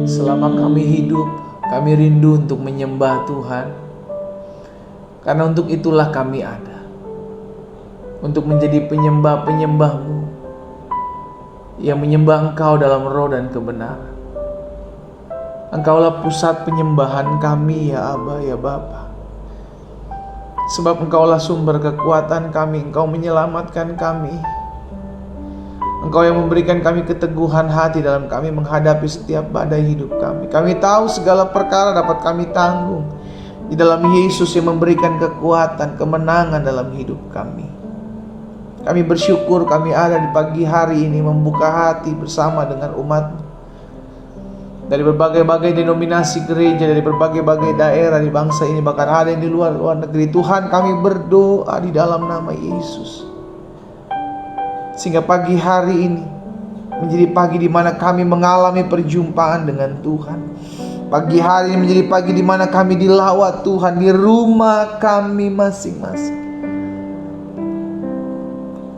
Selama kami hidup, kami rindu untuk menyembah Tuhan. Karena untuk itulah kami ada, untuk menjadi penyembah-penyembah-Mu yang menyembah Engkau dalam roh dan kebenaran. Engkaulah pusat penyembahan kami, ya Aba, ya Bapa. Sebab Engkaulah sumber kekuatan kami, Engkau menyelamatkan kami. Engkau yang memberikan kami keteguhan hati dalam kami menghadapi setiap badai hidup kami. Kami tahu segala perkara dapat kami tanggung di dalam Yesus yang memberikan kekuatan, kemenangan dalam hidup kami. Kami bersyukur kami ada di pagi hari ini membuka hati bersama dengan umat-Mu. Dari berbagai-bagai denominasi gereja, dari berbagai-bagai daerah di bangsa ini, bahkan ada yang di luar negeri. Tuhan, kami berdoa di dalam nama Yesus, sehingga pagi hari ini menjadi pagi di mana kami mengalami perjumpaan dengan Tuhan. Pagi hari ini menjadi pagi di mana kami dilawat Tuhan di rumah kami masing-masing.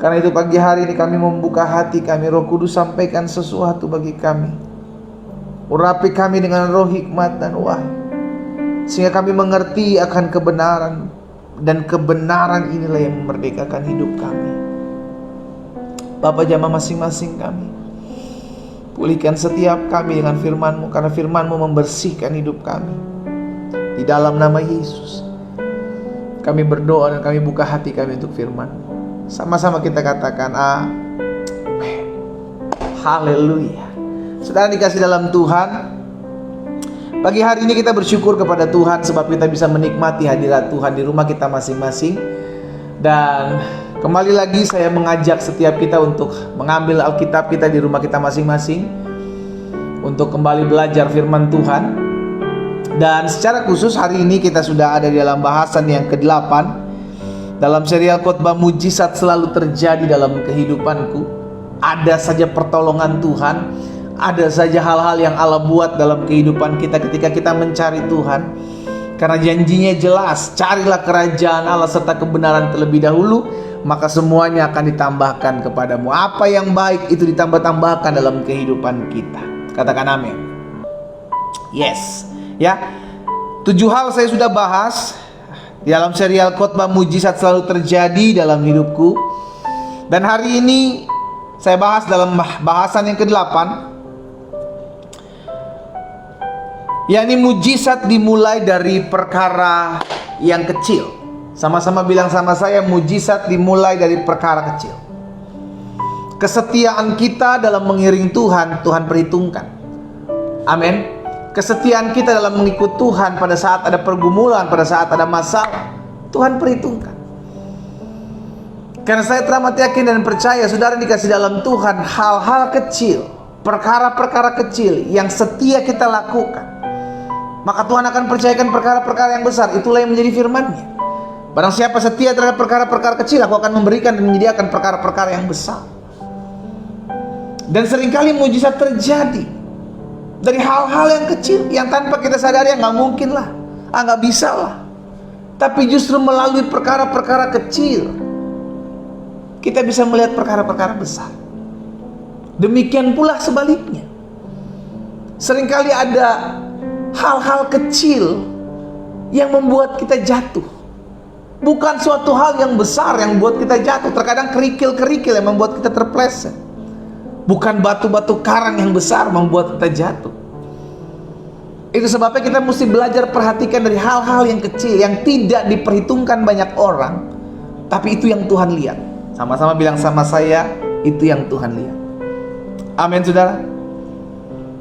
Karena itu pagi hari ini kami membuka hati kami. Roh Kudus sampaikan sesuatu bagi kami. Urapi kami dengan roh hikmat dan wahyu, sehingga kami mengerti akan kebenaran. Dan kebenaran inilah yang memerdekakan hidup kami. Bapa, jamah masing-masing kami. Pulihkan setiap kami dengan firman-Mu, karena firman-Mu membersihkan hidup kami. Di dalam nama Yesus kami berdoa dan kami buka hati kami untuk firman-Mu. Sama-sama kita katakan amin. Haleluya. Saudara dikasih dalam Tuhan, pagi hari ini kita bersyukur kepada Tuhan sebab kita bisa menikmati hadirat Tuhan di rumah kita masing-masing. Dan kembali lagi saya mengajak setiap kita untuk mengambil Alkitab kita di rumah kita masing-masing, untuk kembali belajar firman Tuhan. Dan secara khusus hari ini kita sudah ada di dalam bahasan yang ke-8 dalam serial khotbah mujizat selalu terjadi dalam kehidupanku. Ada saja pertolongan Tuhan, ada saja hal-hal yang Allah buat dalam kehidupan kita ketika kita mencari Tuhan. Karena janjinya jelas, carilah kerajaan Allah serta kebenaran terlebih dahulu, maka semuanya akan ditambahkan kepadamu. Apa yang baik itu ditambah-tambahkan dalam kehidupan kita. Katakan amin. Yes. Ya, 7 hal saya sudah bahas di dalam serial khotbah mujizat selalu terjadi dalam hidupku. Dan hari ini saya bahas dalam bahasan yang ke-8, yakni mujizat dimulai dari perkara yang kecil. Sama-sama bilang sama saya, mujizat dimulai dari perkara kecil. Kesetiaan kita dalam mengiring Tuhan, Tuhan perhitungkan. Amin. Kesetiaan kita dalam mengikut Tuhan pada saat ada pergumulan, pada saat ada masalah, Tuhan perhitungkan. Karena saya teramat yakin dan percaya, saudara dikasih dalam Tuhan, hal-hal kecil, perkara-perkara kecil yang setia kita lakukan, maka Tuhan akan percayakan perkara-perkara yang besar. Itulah yang menjadi firman-Nya. Barang siapa setia terhadap perkara-perkara kecil, aku akan memberikan dan menyediakan perkara-perkara yang besar. Dan seringkali mujizat terjadi dari hal-hal yang kecil, yang tanpa kita sadari, nggak mungkin lah, nggak bisa lah. Tapi justru melalui perkara-perkara kecil, kita bisa melihat perkara-perkara besar. Demikian pula sebaliknya. Seringkali ada hal-hal kecil yang membuat kita jatuh. Bukan suatu hal yang besar yang membuat kita jatuh. Terkadang kerikil-kerikil yang membuat kita terpleset. Bukan batu-batu karang yang besar membuat kita jatuh. Itu sebabnya kita mesti belajar perhatikan dari hal-hal yang kecil, yang tidak diperhitungkan banyak orang, tapi itu yang Tuhan lihat. Sama-sama bilang sama saya, itu yang Tuhan lihat. Amin, saudara.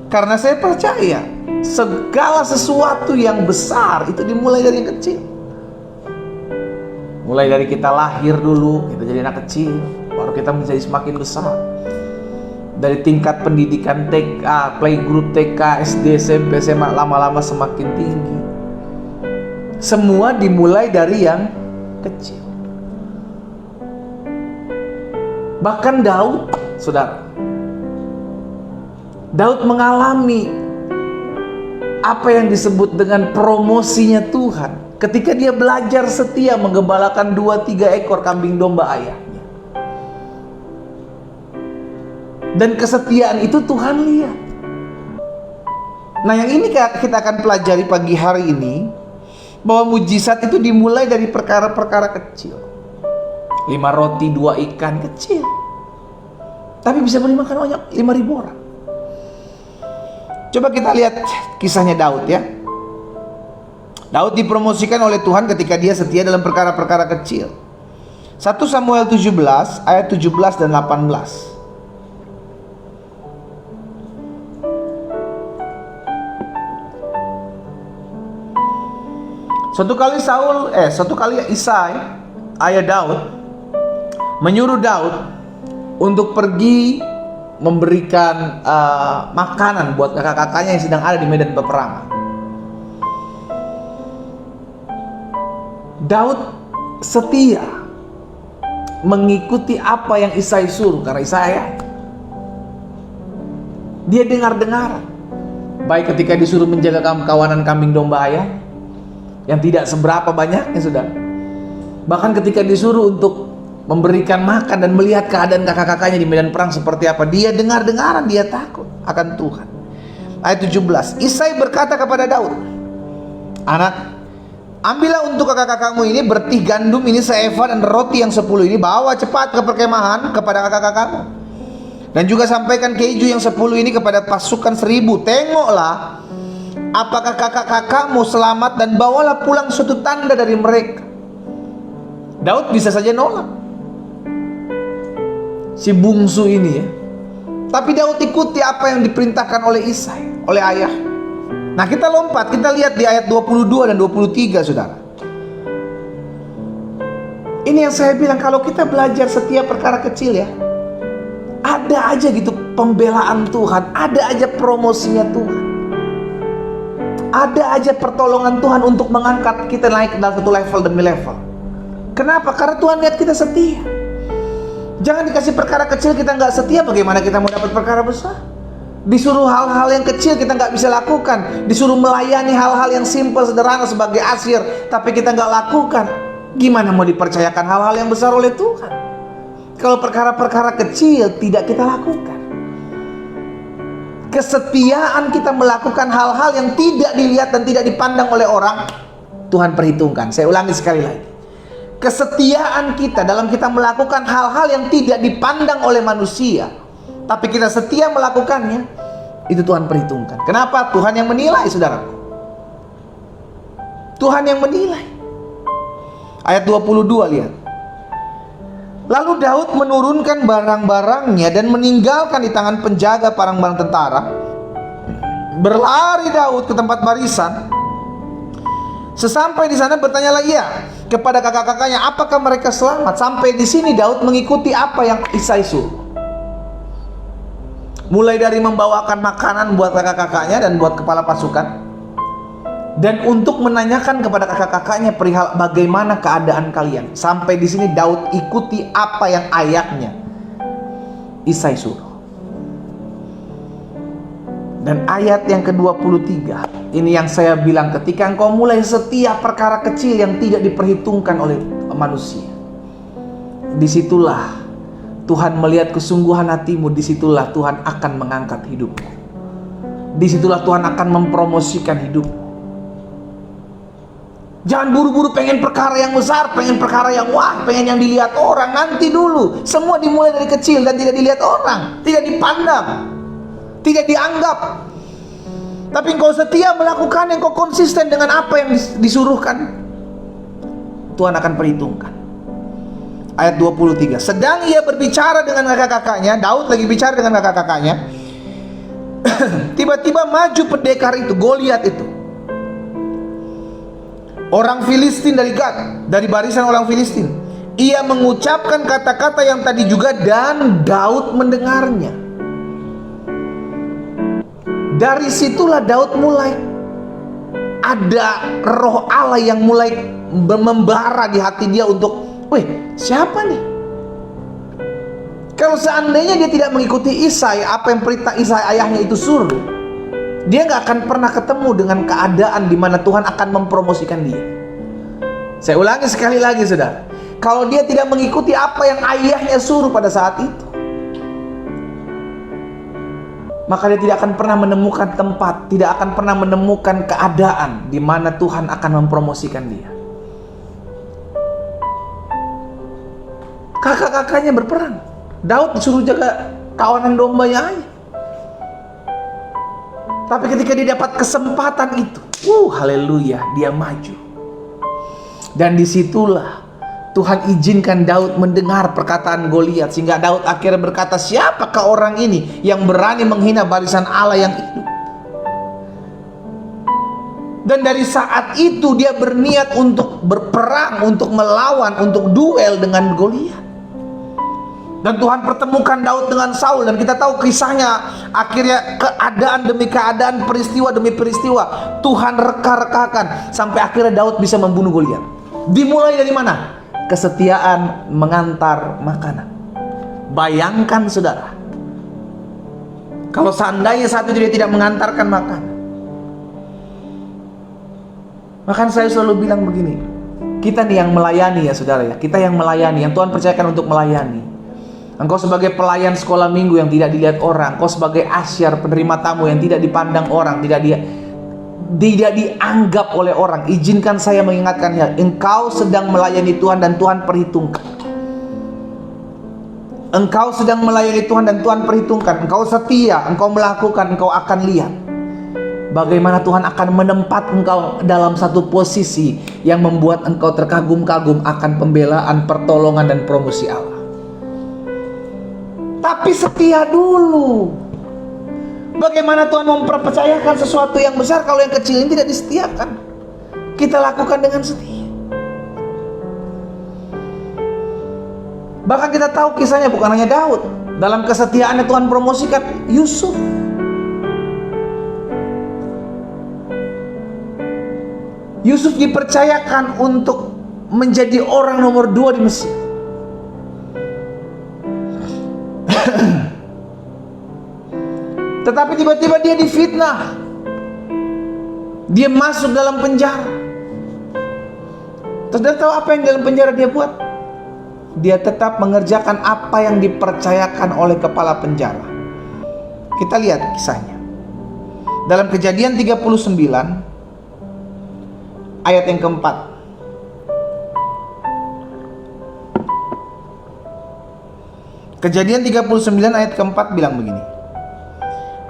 Karena saya percaya segala sesuatu yang besar itu dimulai dari yang kecil. Mulai dari kita lahir dulu, kita jadi anak kecil, baru kita menjadi semakin besar. Dari tingkat pendidikan TK, playgroup TK, SD, SMP, SMA, lama-lama semakin tinggi. Semua dimulai dari yang kecil. Bahkan Daud, saudara, Daud mengalami apa yang disebut dengan promosinya Tuhan ketika dia belajar setia menggembalakan 2-3 ekor kambing domba ayahnya. Dan kesetiaan itu Tuhan lihat. Nah, yang ini kita akan pelajari pagi hari ini, bahwa mujizat itu dimulai dari perkara-perkara kecil. 5 roti 2 ikan kecil, tapi bisa beri makan banyak 5.000 orang. Coba kita lihat kisahnya Daud ya. Daud dipromosikan oleh Tuhan ketika dia setia dalam perkara-perkara kecil. 1 Samuel 17 ayat 17 dan 18. Suatu kali Isai, ayah Daud, menyuruh Daud untuk pergi memberikan makanan buat kakak-kakaknya yang sedang ada di medan peperangan. Daud setia mengikuti apa yang Isai suruh, karena Isai ayah. Dia dengar-dengar, baik ketika disuruh menjaga kawanan kambing domba ayah yang tidak seberapa banyaknya, saudara. Bahkan ketika disuruh untuk memberikan makan dan melihat keadaan kakak-kakaknya di medan perang seperti apa, dia dengar-dengaran, dia takut akan Tuhan. Ayat 17, Isai berkata kepada Daud, "Anak, ambillah untuk kakak-kakakmu ini bertih gandum ini seeva dan roti yang 10 ini, bawa cepat ke perkemahan kepada kakak-kakakmu. Dan juga sampaikan keju yang 10 ini kepada pasukan 1000. Tengoklah apakah kakak-kakakmu selamat, dan bawalah pulang suatu tanda dari mereka." Daud bisa saja nolak si bungsu ini ya, tapi Daud ikuti apa yang diperintahkan oleh Isai, oleh ayah. Nah, kita lompat, kita lihat di ayat 22 dan 23, saudara. Ini yang saya bilang, kalau kita belajar setiap perkara kecil ya, ada aja gitu pembelaan Tuhan, ada aja promosinya Tuhan, ada aja pertolongan Tuhan untuk mengangkat kita naik dalam satu level demi level. Kenapa? Karena Tuhan lihat kita setia. Jangan dikasih perkara kecil kita nggak setia, bagaimana kita mau dapat perkara besar? Disuruh hal-hal yang kecil kita nggak bisa lakukan, disuruh melayani hal-hal yang simpel sederhana sebagai asir, tapi kita nggak lakukan, gimana mau dipercayakan hal-hal yang besar oleh Tuhan kalau perkara-perkara kecil tidak kita lakukan? Kesetiaan kita melakukan hal-hal yang tidak dilihat dan tidak dipandang oleh orang, Tuhan perhitungkan. Saya ulangi sekali lagi, kesetiaan kita dalam kita melakukan hal-hal yang tidak dipandang oleh manusia, tapi kita setia melakukannya, itu Tuhan perhitungkan. Kenapa? Tuhan yang menilai, saudaraku. Tuhan yang menilai. Ayat 22, lihat. Lalu Daud menurunkan barang-barangnya dan meninggalkan di tangan penjaga barang-barang tentara. Berlari Daud ke tempat barisan. Sesampai di sana bertanyalah ia kepada kakak-kakaknya, apakah mereka selamat? Sampai di sini Daud mengikuti apa yang Isai suruh. Mulai dari membawakan makanan buat kakak-kakaknya dan buat kepala pasukan, dan untuk menanyakan kepada kakak-kakaknya perihal bagaimana keadaan kalian. Sampai di sini Daud ikuti apa yang ayahnya Isai suruh. Dan ayat yang ke-23, ini yang saya bilang, ketika engkau mulai setia perkara kecil yang tidak diperhitungkan oleh manusia, disitulah Tuhan melihat kesungguhan hatimu, disitulah Tuhan akan mengangkat hidupmu, disitulah Tuhan akan mempromosikan hidupmu. Jangan buru-buru pengen perkara yang besar, pengen perkara yang wah, pengen yang dilihat orang. Nanti dulu, semua dimulai dari kecil dan tidak dilihat orang, tidak dipandang, tidak dianggap. Tapi engkau setia melakukan, engkau konsisten dengan apa yang disuruhkan, Tuhan akan perhitungkan. Ayat 23, sedang ia berbicara dengan kakak-kakaknya, Daud lagi bicara dengan kakak-kakaknya, tiba-tiba maju pendekar itu, Goliat itu, orang Filistin dari Gad, dari barisan orang Filistin. Ia mengucapkan kata-kata yang tadi juga, dan Daud mendengarnya. Dari situlah Daud mulai ada roh Allah yang mulai membara di hati dia untuk, weh, siapa nih? Kalau seandainya dia tidak mengikuti Isai, apa yang perintah Isai ayahnya itu suruh, dia gak akan pernah ketemu dengan keadaan di mana Tuhan akan mempromosikan dia. Saya ulangi sekali lagi, saudara. Kalau dia tidak mengikuti apa yang ayahnya suruh pada saat itu, maka dia tidak akan pernah menemukan tempat, tidak akan pernah menemukan keadaan di mana Tuhan akan mempromosikan dia. Kakak-kakaknya berperang. Daud disuruh jaga kawanan dombanya aja. Tapi ketika dia dapat kesempatan itu, haleluya, dia maju. Dan disitulah Tuhan izinkan Daud mendengar perkataan Goliat, sehingga Daud akhirnya berkata, siapakah orang ini yang berani menghina barisan Allah yang hidup? Dan dari saat itu dia berniat untuk berperang, untuk melawan, untuk duel dengan Goliat. Dan Tuhan pertemukan Daud dengan Saul, dan kita tahu kisahnya. Akhirnya keadaan demi keadaan, peristiwa demi peristiwa, Tuhan reka-rekakan sampai akhirnya Daud bisa membunuh Goliat. Dimulai dari mana? Kesetiaan mengantar makanan. Bayangkan saudara, kalau seandainya saat itu dia tidak mengantarkan makanan. Maka saya selalu bilang begini, kita nih yang melayani ya saudara ya, kita yang melayani, yang Tuhan percayakan untuk melayani. Engkau sebagai pelayan sekolah minggu yang tidak dilihat orang, engkau sebagai asyar penerima tamu yang tidak dipandang orang, tidak dianggap oleh orang. Izinkan saya mengingatkan ya, engkau sedang melayani Tuhan dan Tuhan perhitungkan. Engkau sedang melayani Tuhan dan Tuhan perhitungkan. Engkau setia, engkau melakukan, engkau akan lihat bagaimana Tuhan akan menempat engkau dalam satu posisi yang membuat engkau terkagum-kagum akan pembelaan, pertolongan dan promosi Allah. Tapi setia dulu. Bagaimana Tuhan mempercayakan sesuatu yang besar kalau yang kecil ini tidak disetiakan? Kita lakukan dengan setia. Bahkan kita tahu kisahnya bukan hanya Daud. Dalam kesetiaannya Tuhan promosikan Yusuf. Yusuf dipercayakan untuk menjadi orang nomor 2 di Mesir. Tetapi tiba-tiba dia difitnah. Dia masuk dalam penjara. Terus dia tahu apa yang dalam penjara dia buat? Dia tetap mengerjakan apa yang dipercayakan oleh kepala penjara. Kita lihat kisahnya. Dalam Kejadian 39 ayat yang keempat. Kejadian 39 ayat keempat bilang begini.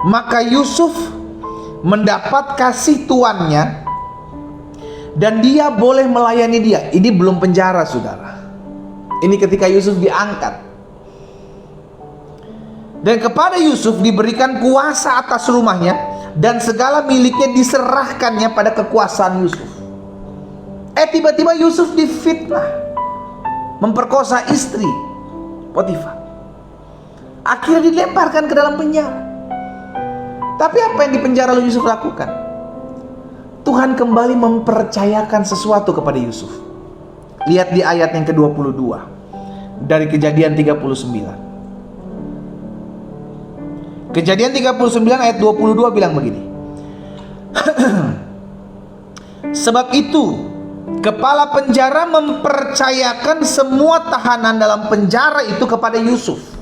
Maka Yusuf mendapat kasih tuannya dan dia boleh melayani dia. Ini belum penjara saudara. Ini ketika Yusuf diangkat. Dan kepada Yusuf diberikan kuasa atas rumahnya dan segala miliknya diserahkannya pada kekuasaan Yusuf. Tiba-tiba Yusuf difitnah, memperkosa istri Potifar. Akhirnya dilemparkan ke dalam penjara. Tapi apa yang di penjara Yusuf lakukan? Tuhan kembali mempercayakan sesuatu kepada Yusuf. Lihat di ayat yang ke-22 dari Kejadian 39. Kejadian 39 ayat 22 bilang begini. Sebab itu kepala penjara mempercayakan semua tahanan dalam penjara itu kepada Yusuf.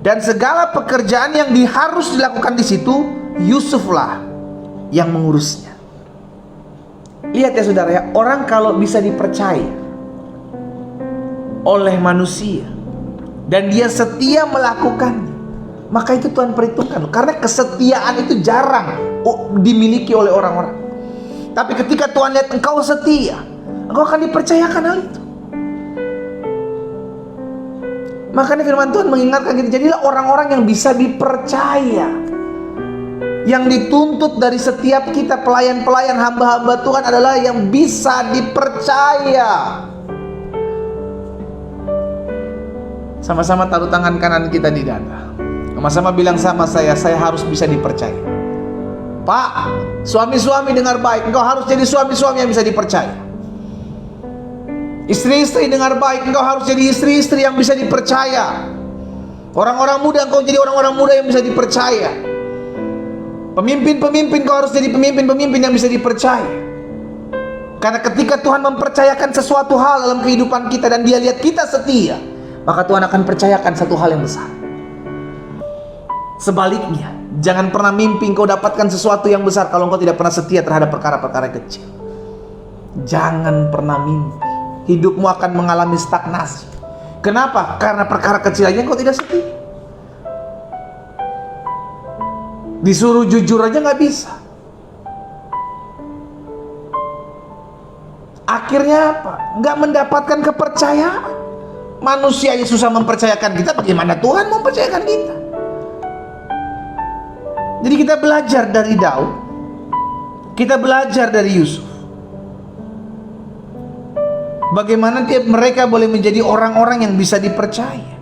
Dan segala pekerjaan yang harus dilakukan di situ, Yusuflah yang mengurusnya. Lihat ya saudara ya, orang kalau bisa dipercaya oleh manusia dan dia setia melakukannya, maka itu Tuhan perhitungkan. Karena kesetiaan itu jarang dimiliki oleh orang-orang. Tapi ketika Tuhan lihat engkau setia, engkau akan dipercayakan hal itu. Makanya firman Tuhan mengingatkan kita, jadilah orang-orang yang bisa dipercaya. Yang dituntut dari setiap kita pelayan-pelayan hamba-hamba Tuhan adalah yang bisa dipercaya. Sama-sama taruh tangan kanan kita di dada. Sama-sama bilang sama saya harus bisa dipercaya. Pak, suami-suami dengar baik, engkau harus jadi suami-suami yang bisa dipercaya. Istri-istri dengar baik, engkau harus jadi istri-istri yang bisa dipercaya. Orang-orang muda, engkau jadi orang-orang muda yang bisa dipercaya. Pemimpin-pemimpin, engkau harus jadi pemimpin-pemimpin yang bisa dipercaya. Karena ketika Tuhan mempercayakan sesuatu hal dalam kehidupan kita dan Dia lihat kita setia, maka Tuhan akan percayakan satu hal yang besar. Sebaliknya, Jangan pernah mimpi engkau dapatkan sesuatu yang besar kalau engkau tidak pernah setia terhadap perkara-perkara kecil. Jangan pernah mimpi. Hidupmu akan mengalami stagnasi. Kenapa? Karena perkara kecil aja engkau tidak setia. Disuruh jujur aja nggak bisa. Akhirnya apa? Nggak mendapatkan kepercayaan. Manusia yang susah mempercayakan kita, bagaimana Tuhan mempercayakan kita? Jadi kita belajar dari Daud, kita belajar dari Yusuf, bagaimana mereka boleh menjadi orang-orang yang bisa dipercaya.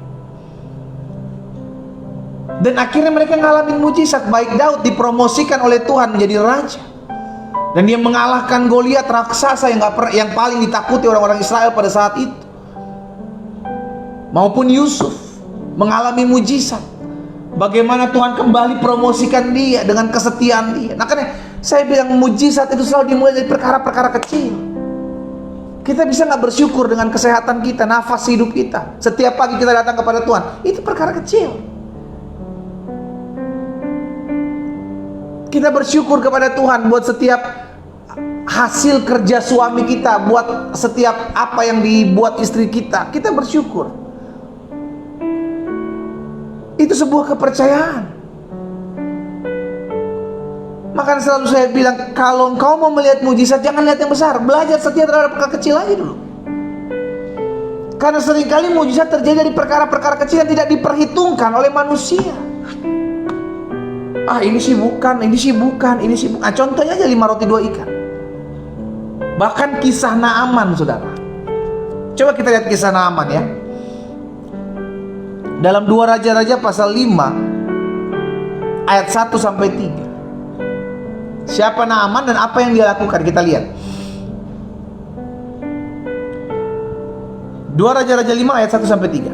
Dan akhirnya mereka ngalamin mujizat. Baik Daud dipromosikan oleh Tuhan menjadi raja, dan dia mengalahkan Goliat, raksasa yang paling ditakuti orang-orang Israel pada saat itu. Maupun Yusuf mengalami mujizat. Bagaimana Tuhan kembali promosikan dia dengan kesetiaan dia. Nah, karena saya bilang mujizat itu selalu dimulai dari perkara-perkara kecil. Kita bisa nggak bersyukur dengan kesehatan kita, nafas hidup kita. Setiap pagi kita datang kepada Tuhan, itu perkara kecil. Kita bersyukur kepada Tuhan buat setiap hasil kerja suami kita, buat setiap apa yang dibuat istri kita. Kita bersyukur. Itu sebuah kepercayaan. Makanya selalu saya bilang, kalau engkau mau melihat mujizat, jangan lihat yang besar. Belajar setia terhadap perkara kecil aja dulu. Karena seringkali mujizat terjadi dari perkara-perkara kecil yang tidak diperhitungkan oleh manusia. Ini sih bukan, ini sih bukan, ini sih bukan. Contohnya aja 5 roti 2 ikan. Bahkan kisah Naaman, saudara. Coba kita lihat kisah Naaman ya. Dalam 2 Raja-Raja pasal 5 ayat 1 sampai 3. Siapa Naaman dan apa yang dia lakukan? Kita lihat. 2 Raja-Raja 5 ayat 1 sampai 3.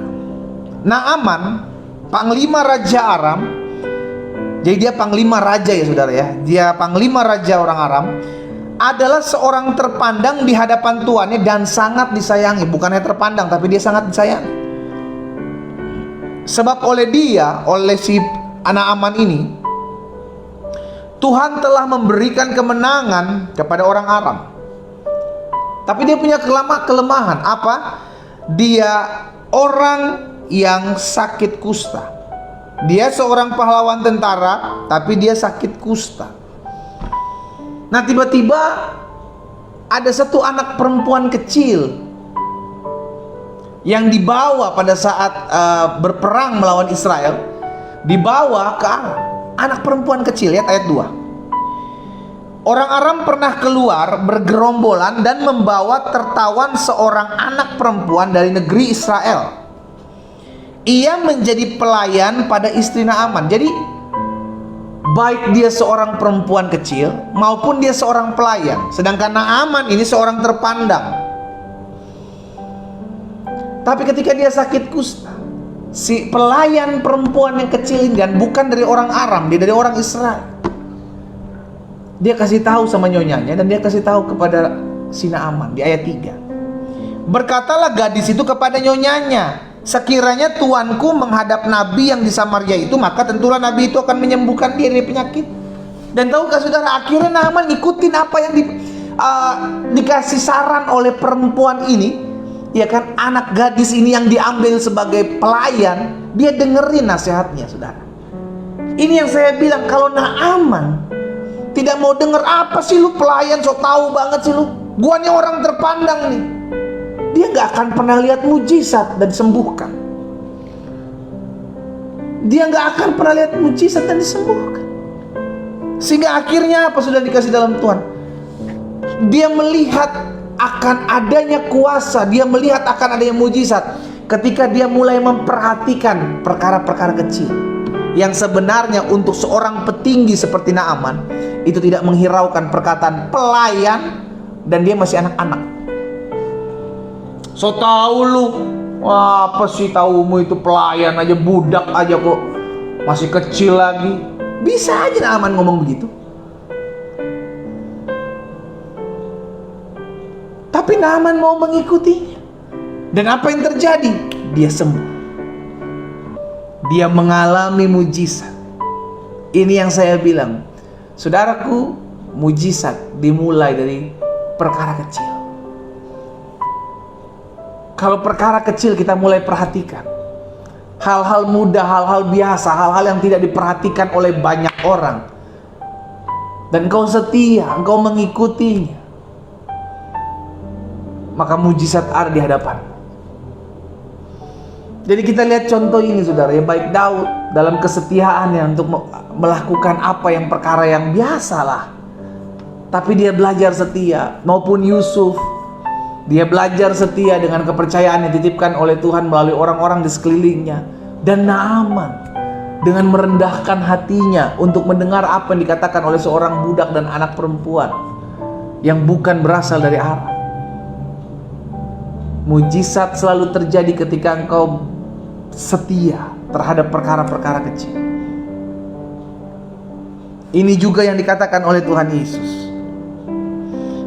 Naaman, panglima Raja Aram. Jadi dia panglima raja ya saudara ya. Dia panglima raja orang Aram. Adalah seorang terpandang di hadapan tuannya dan sangat disayangi. Bukannya terpandang, tapi dia sangat disayangi. Sebab oleh si Naaman ini, Tuhan telah memberikan kemenangan kepada orang Aram. Tapi dia punya kelemahan. Apa? Dia orang yang sakit kusta. Dia seorang pahlawan tentara, tapi dia sakit kusta. Nah, tiba-tiba ada satu anak perempuan kecil yang dibawa pada saat berperang melawan Israel, dibawa ke Aram. Anak perempuan kecil, lihat ayat 2. Orang Aram pernah keluar bergerombolan dan membawa tertawan seorang anak perempuan dari negeri Israel. Ia menjadi pelayan pada istri Naaman. Jadi baik dia seorang perempuan kecil maupun dia seorang pelayan. Sedangkan Naaman ini seorang terpandang. Tapi ketika dia sakit kusta, si pelayan perempuan yang kecil ini, dan bukan dari orang Aram, dia dari orang Israel, dia kasih tahu sama nyonyanya, dan dia kasih tahu kepada si Naaman di ayat 3. Berkatalah gadis itu kepada nyonyanya, sekiranya tuanku menghadap nabi yang di Samaria itu, maka tentulah nabi itu akan menyembuhkan dia dari penyakit. Dan tahukah saudara, akhirnya Naaman ngikutin apa yang dikasih saran oleh perempuan ini. Ya kan, anak gadis ini yang diambil sebagai pelayan, dia dengerin nasihatnya, saudara. Ini yang saya bilang, kalau Naaman tidak mau denger, apa sih lu pelayan, so tahu banget sih lu, gua nih orang terpandang nih. Dia gak akan pernah lihat mujizat dan disembuhkan. Dia gak akan pernah lihat mujizat dan disembuhkan. Sehingga akhirnya apa sudah dikasih dalam Tuhan? Dia melihat akan adanya kuasa, dia melihat akan adanya mujizat ketika dia mulai memperhatikan perkara-perkara kecil yang sebenarnya untuk seorang petinggi seperti Naaman itu tidak menghiraukan perkataan pelayan, dan dia masih anak-anak. So tahu lu, apa sih taumu itu pelayan aja, budak aja kok, masih kecil lagi. Bisa aja Naaman ngomong begitu. Tapi Naaman mau mengikutinya. Dan apa yang terjadi? Dia sembuh. Dia mengalami mujizat. Ini yang saya bilang, saudaraku, mujizat dimulai dari perkara kecil. Kalau perkara kecil kita mulai perhatikan, hal-hal mudah, hal-hal biasa, hal-hal yang tidak diperhatikan oleh banyak orang, dan engkau setia, engkau mengikutinya, maka mujizat ada di hadapan. Jadi kita lihat contoh ini, saudara, ya, baik Daud dalam kesetiaannya untuk melakukan apa yang perkara yang biasalah, tapi dia belajar setia, maupun Yusuf, dia belajar setia dengan kepercayaan yang dititipkan oleh Tuhan melalui orang-orang di sekelilingnya. Dan Naaman dengan merendahkan hatinya untuk mendengar apa yang dikatakan oleh seorang budak dan anak perempuan yang bukan berasal dari Aram. Mujizat selalu terjadi ketika engkau setia terhadap perkara-perkara kecil. Ini juga yang dikatakan oleh Tuhan Yesus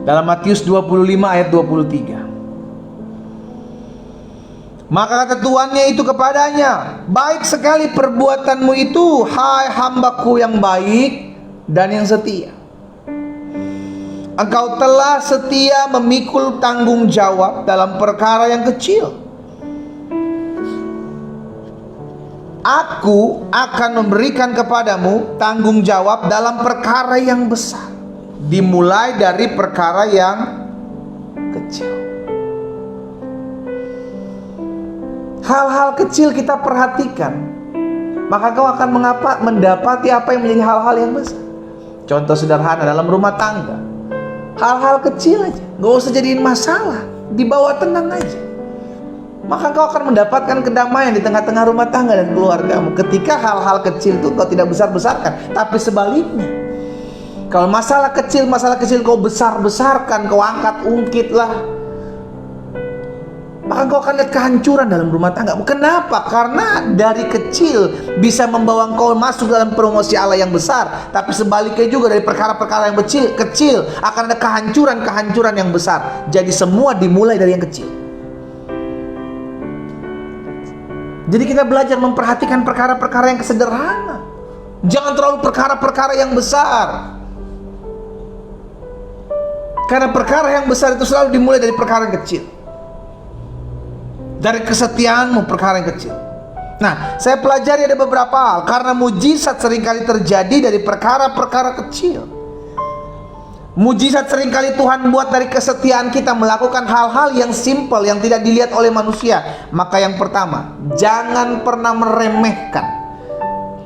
dalam Matius 25 ayat 23. Maka kata tuannya itu kepadanya, baik sekali perbuatanmu itu, hai hambaku yang baik dan yang setia. Engkau telah setia memikul tanggung jawab dalam perkara yang kecil. Aku akan memberikan kepadamu tanggung jawab dalam perkara yang besar. Dimulai dari perkara yang kecil. Hal-hal kecil kita perhatikan, maka kau akan mendapati apa yang menjadi hal-hal yang besar. Contoh sederhana dalam rumah tangga, hal-hal kecil aja, gak usah jadiin masalah, dibawa tenang aja, maka kau akan mendapatkan kedamaian di tengah-tengah rumah tangga dan keluargamu. Ketika hal-hal kecil itu kau tidak besar-besarkan, tapi sebaliknya, kalau masalah kecil kau besar-besarkan, kau angkat ungkit lah, maka kau akan lihat kehancuran dalam rumah tangga. Kenapa? Karena dari kecil bisa membawa engkau masuk dalam promosi Allah yang besar, tapi sebaliknya juga dari perkara-perkara yang kecil akan ada kehancuran yang besar. Jadi semua dimulai dari yang kecil. Jadi kita belajar memperhatikan perkara-perkara yang sederhana. Jangan terlalu perkara-perkara yang besar. Karena perkara yang besar itu selalu dimulai dari perkara yang kecil. Dari kesetiaanmu, perkara yang kecil. Nah, saya pelajari ada beberapa hal. Karena mujizat seringkali terjadi dari perkara-perkara kecil. Mujizat seringkali Tuhan buat dari kesetiaan kita melakukan hal-hal yang simple, yang tidak dilihat oleh manusia. Maka yang pertama, jangan pernah meremehkan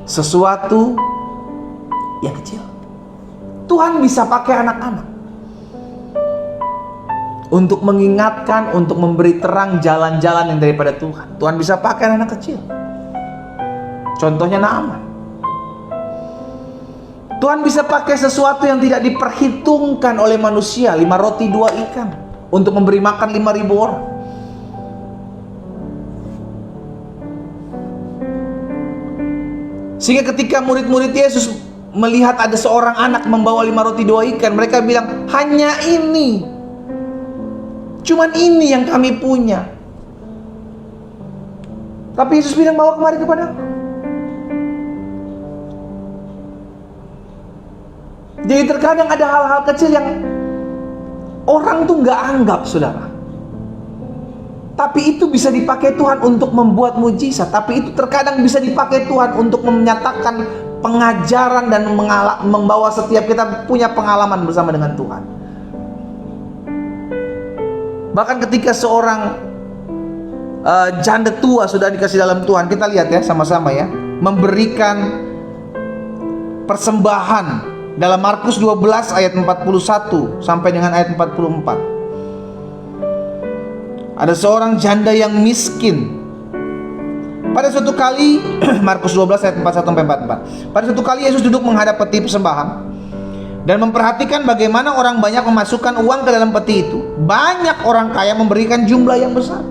sesuatu yang kecil. Tuhan bisa pakai anak-anak untuk mengingatkan, untuk memberi terang jalan-jalan yang daripada Tuhan. Tuhan bisa pakai anak kecil. Contohnya Naaman. Tuhan bisa pakai sesuatu yang tidak diperhitungkan oleh manusia, 5 roti 2 ikan, untuk memberi makan 5.000 orang. Sehingga ketika murid-murid Yesus melihat ada seorang anak membawa 5 roti 2 ikan, mereka bilang, hanya ini, cuman ini yang kami punya. Tapi Yesus bilang, bawa kemari kepada aku. Jadi terkadang ada hal-hal kecil yang orang tuh gak anggap, saudara, tapi itu bisa dipakai Tuhan untuk membuat mujizat. Tapi itu terkadang bisa dipakai Tuhan untuk menyatakan pengajaran dan membawa setiap kita punya pengalaman bersama dengan Tuhan. Bahkan ketika seorang janda tua sudah dikasih dalam Tuhan, kita lihat ya sama-sama ya, memberikan persembahan dalam Markus 12 ayat 41 sampai dengan ayat 44. Ada seorang janda yang miskin. Pada suatu kali Markus 12 ayat 41 sampai 44. Pada suatu kali Yesus duduk menghadap peti persembahan dan memperhatikan bagaimana orang banyak memasukkan uang ke dalam peti itu. Banyak orang kaya memberikan jumlah yang besar.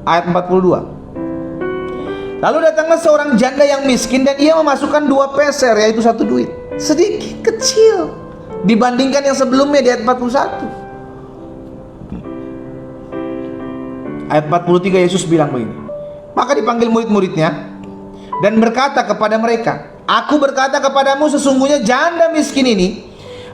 Ayat 42. Lalu datanglah seorang janda yang miskin dan ia memasukkan 2 peser, yaitu 1 duit. Sedikit, kecil dibandingkan yang sebelumnya di ayat 41. Ayat 43 Yesus bilang begini. Maka dipanggil murid-muridnya dan berkata kepada mereka, Aku berkata kepadamu, sesungguhnya janda miskin ini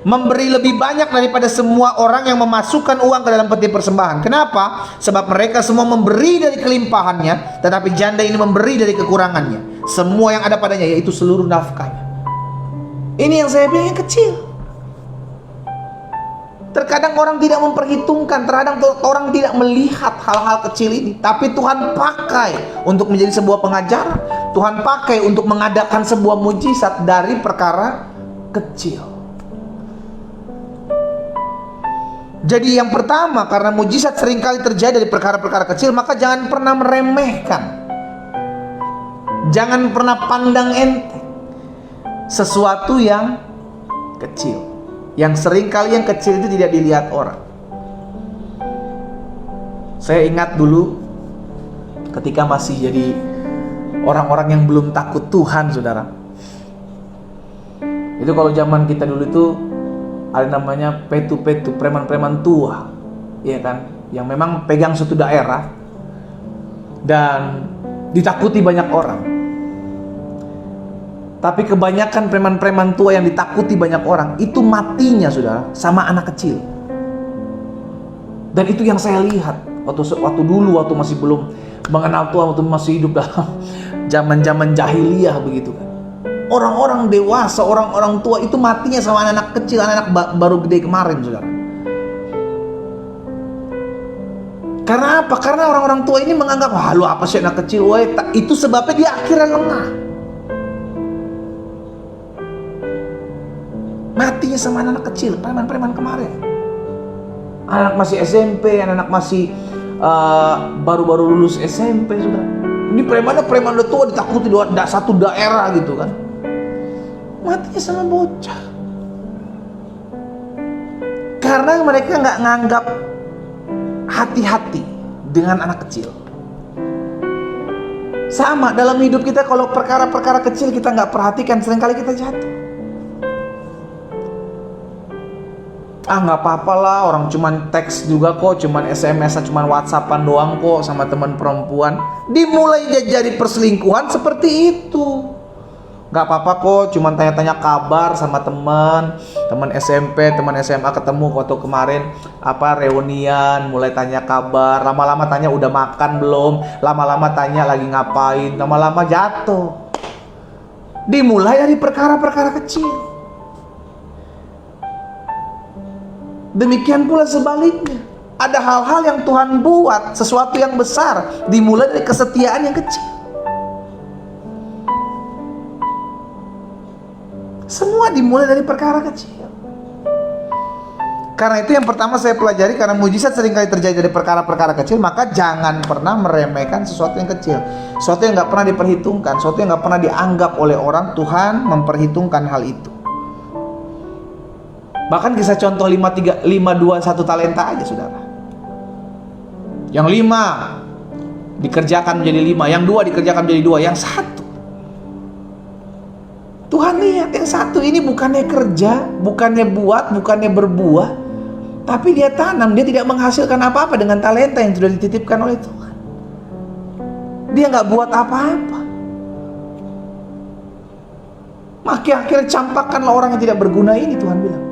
memberi lebih banyak daripada semua orang yang memasukkan uang ke dalam peti persembahan. Kenapa? Sebab mereka semua memberi dari kelimpahannya, tetapi janda ini memberi dari kekurangannya, semua yang ada padanya, yaitu seluruh nafkahnya. Ini yang saya bilang yang kecil. Terkadang orang tidak memperhitungkan, terkadang orang tidak melihat hal-hal kecil ini. Tapi Tuhan pakai untuk menjadi sebuah pengajaran. Tuhan pakai untuk mengadakan sebuah mujizat dari perkara kecil. Jadi yang pertama, karena mujizat seringkali terjadi dari perkara-perkara kecil, maka jangan pernah meremehkan. Jangan pernah pandang enteng sesuatu yang kecil. Yang seringkali yang kecil itu tidak dilihat orang. Saya ingat dulu ketika masih jadi orang-orang yang belum takut Tuhan, saudara. Itu kalau zaman kita dulu itu ada namanya petu-petu, preman-preman tua, ya kan, yang memang pegang suatu daerah dan ditakuti banyak orang. Tapi kebanyakan preman-preman tua yang ditakuti banyak orang itu matinya, saudara, sama anak kecil. Dan itu yang saya lihat waktu dulu, waktu masih belum mengenal Tuhan, waktu masih hidup dalam zaman-zaman jahiliyah begitu kan. Orang-orang dewasa, orang-orang tua itu matinya sama anak-anak kecil, anak-anak baru gede kemarin, saudara. Karena apa? Karena orang-orang tua ini menganggap, wah lu apa sih anak kecil, woy. Itu sebabnya dia akhirnya lengah. Matinya sama anak-anak kecil, preman-preman kemarin. Anak masih SMP, anak masih baru-baru lulus SMP, saudara. Ini preman udah tua, ditakuti satu daerah gitu kan. Matinya sama bocah. Karena mereka nggak nganggap hati-hati dengan anak kecil. Sama dalam hidup kita, kalau perkara-perkara kecil kita nggak perhatikan, seringkali kita jatuh. Nggak apa-apa lah, orang cuman teks juga kok, cuman SMS, cuman WhatsAppan doang kok sama teman perempuan. Dimulai jadi perselingkuhan seperti itu. Nggak apa-apa kok, cuman tanya-tanya kabar sama teman SMP, teman SMA ketemu waktu kemarin reunian, mulai tanya kabar, lama-lama tanya udah makan belum, lama-lama tanya lagi ngapain, lama-lama jatuh. Dimulai dari perkara-perkara kecil. Demikian pula sebaliknya. Ada hal-hal yang Tuhan buat, sesuatu yang besar, dimulai dari kesetiaan yang kecil. Semua dimulai dari perkara kecil. Karena itu yang pertama saya pelajari, karena mujizat seringkali terjadi dari perkara-perkara kecil, maka jangan pernah meremehkan sesuatu yang kecil. Sesuatu yang gak pernah diperhitungkan, sesuatu yang gak pernah dianggap oleh orang. Tuhan memperhitungkan hal itu. Bahkan kisah contoh 5, 2, 1 talenta aja, saudara. Yang 5 dikerjakan menjadi 5, yang 2 dikerjakan menjadi 2, yang 1 Tuhan lihat yang 1 ini bukannya kerja, bukannya buat, bukannya berbuah, tapi dia tanam, dia tidak menghasilkan apa-apa dengan talenta yang sudah dititipkan oleh Tuhan. Dia nggak buat apa-apa. Maka akhirnya campakkanlah orang yang tidak berguna ini, Tuhan bilang.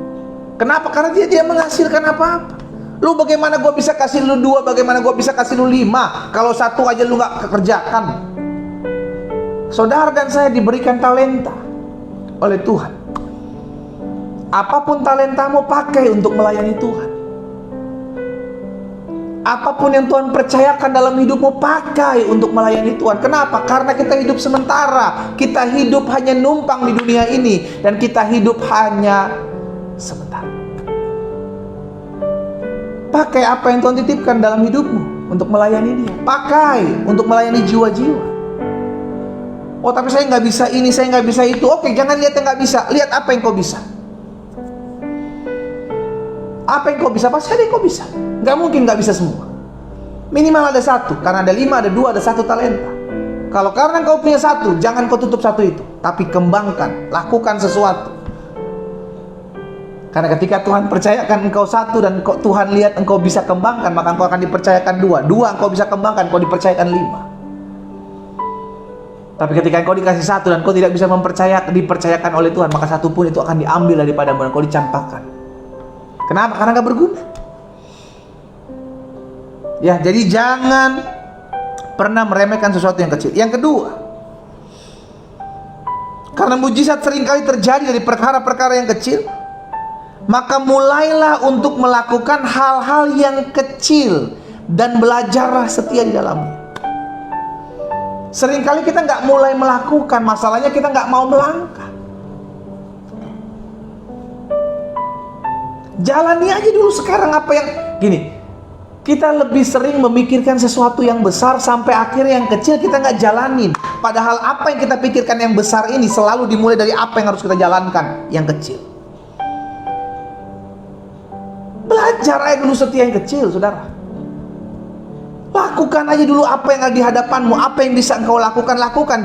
Kenapa? Karena dia tidak menghasilkan apa-apa. Lu bagaimana gua bisa kasih lu 2, bagaimana gua bisa kasih lu 5 kalau 1 aja lu gak kerjakan. Saudara dan saya diberikan talenta oleh Tuhan. Apapun talentamu, pakai untuk melayani Tuhan. Apapun yang Tuhan percayakan dalam hidupmu, pakai untuk melayani Tuhan. Kenapa? Karena kita hidup sementara. Kita hidup hanya numpang di dunia ini, dan kita hidup hanya sebentar. Pakai apa yang Tuhan titipkan dalam hidupmu untuk melayani Dia. Pakai untuk melayani jiwa-jiwa. Oh, tapi saya nggak bisa ini, saya nggak bisa itu. Oke, jangan lihat yang nggak bisa, lihat apa yang kau bisa. Apa yang kau bisa? Pasti ada yang kau bisa. Nggak mungkin nggak bisa semua. Minimal ada 1, karena ada 5, ada 2, ada 1 talenta. Kalau karena kau punya 1, jangan kau tutup 1 itu, tapi kembangkan, lakukan sesuatu. Karena ketika Tuhan percayakan engkau 1 dan Tuhan lihat engkau bisa kembangkan, maka engkau akan dipercayakan 2. 2 engkau bisa kembangkan, engkau dipercayakan 5. Tapi ketika engkau dikasih satu dan kau tidak bisa dipercayakan oleh Tuhan, maka satu pun itu akan diambil daripadamu dan kau dicampakkan. Kenapa? Karena gak berguna. Ya, jadi jangan pernah meremehkan sesuatu yang kecil. Yang kedua, karena mujizat seringkali terjadi dari perkara-perkara yang kecil, maka mulailah untuk melakukan hal-hal yang kecil dan belajarlah setia di dalamnya. Seringkali kita nggak mulai melakukan, masalahnya kita nggak mau melangkah. Jalani aja dulu sekarang apa yang gini. Kita lebih sering memikirkan sesuatu yang besar sampai akhirnya yang kecil kita nggak jalanin. Padahal apa yang kita pikirkan yang besar ini selalu dimulai dari apa yang harus kita jalankan yang kecil. Belajar aja dulu setia yang kecil, saudara. Lakukan aja dulu apa yang ada di hadapanmu, apa yang bisa engkau lakukan.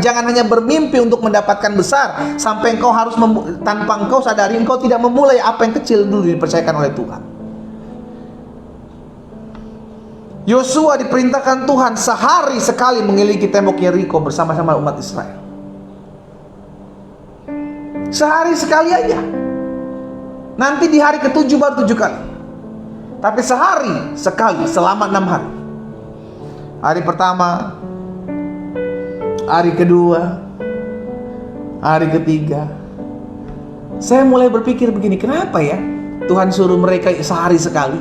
Jangan hanya bermimpi untuk mendapatkan besar sampai engkau harus tanpa engkau sadari engkau tidak memulai apa yang kecil dulu dipercayakan oleh Tuhan. Yosua diperintahkan Tuhan sehari sekali mengelilingi tembok Yeriko bersama-sama umat Israel. Sehari sekali aja. Nanti di hari ke-7 baru 7 kali. Tapi sehari sekali selama 6 hari. Hari pertama, hari kedua, hari ketiga. Saya mulai berpikir begini, kenapa ya Tuhan suruh mereka sehari sekali?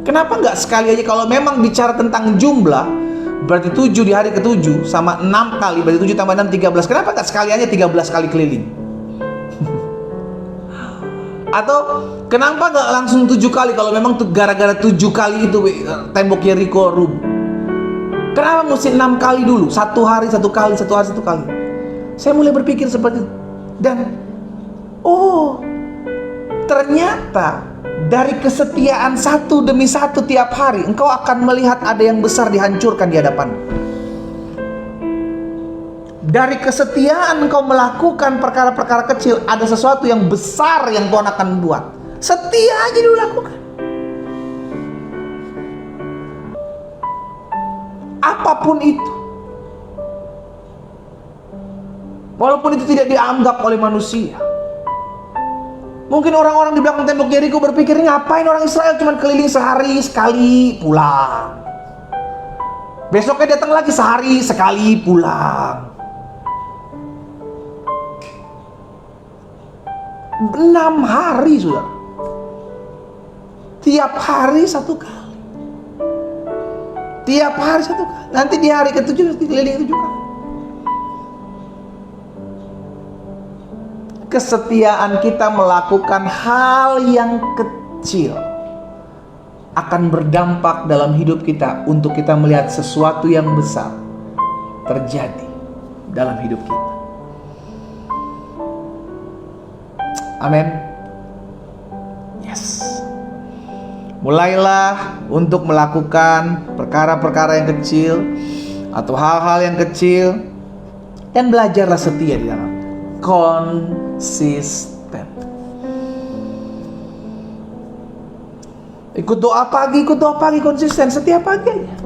Kenapa nggak sekali aja? Kalau memang bicara tentang jumlah, berarti 7 di hari ke-7 sama 6 kali, berarti 7 tambah 6 13. Kenapa nggak sekali aja 13 kali keliling? Atau kenapa nggak langsung 7 kali kalau memang gara-gara 7 kali itu tembok Yeriko rubuh? Kenapa mesti 6 kali dulu? 1 hari 1 kali, 1 hari 1 kali. Saya mulai berpikir seperti itu. Dan ternyata dari kesetiaan satu demi satu tiap hari, engkau akan melihat ada yang besar dihancurkan di hadapan. Dari kesetiaan engkau melakukan perkara-perkara kecil, ada sesuatu yang besar yang Tuhan akan buat. Setia aja dulu lakukan. Apapun itu. Walaupun itu tidak dianggap oleh manusia. Mungkin orang-orang di belakang tembok Yeriko berpikir, ngapain orang Israel cuma keliling sehari sekali pulang. Besoknya datang lagi sehari sekali pulang. 6 hari sudah. Tiap hari 1 kali. Tiap hari 1 kali. Nanti di hari ke-7 keliling 7 kali. Kesetiaan kita melakukan hal yang kecil akan berdampak dalam hidup kita untuk kita melihat sesuatu yang besar terjadi dalam hidup kita. Amin. Yes. Mulailah untuk melakukan perkara-perkara yang kecil atau hal-hal yang kecil dan belajarlah setia di dalam. Konsisten. Ikut doa pagi konsisten setiap pagi aja.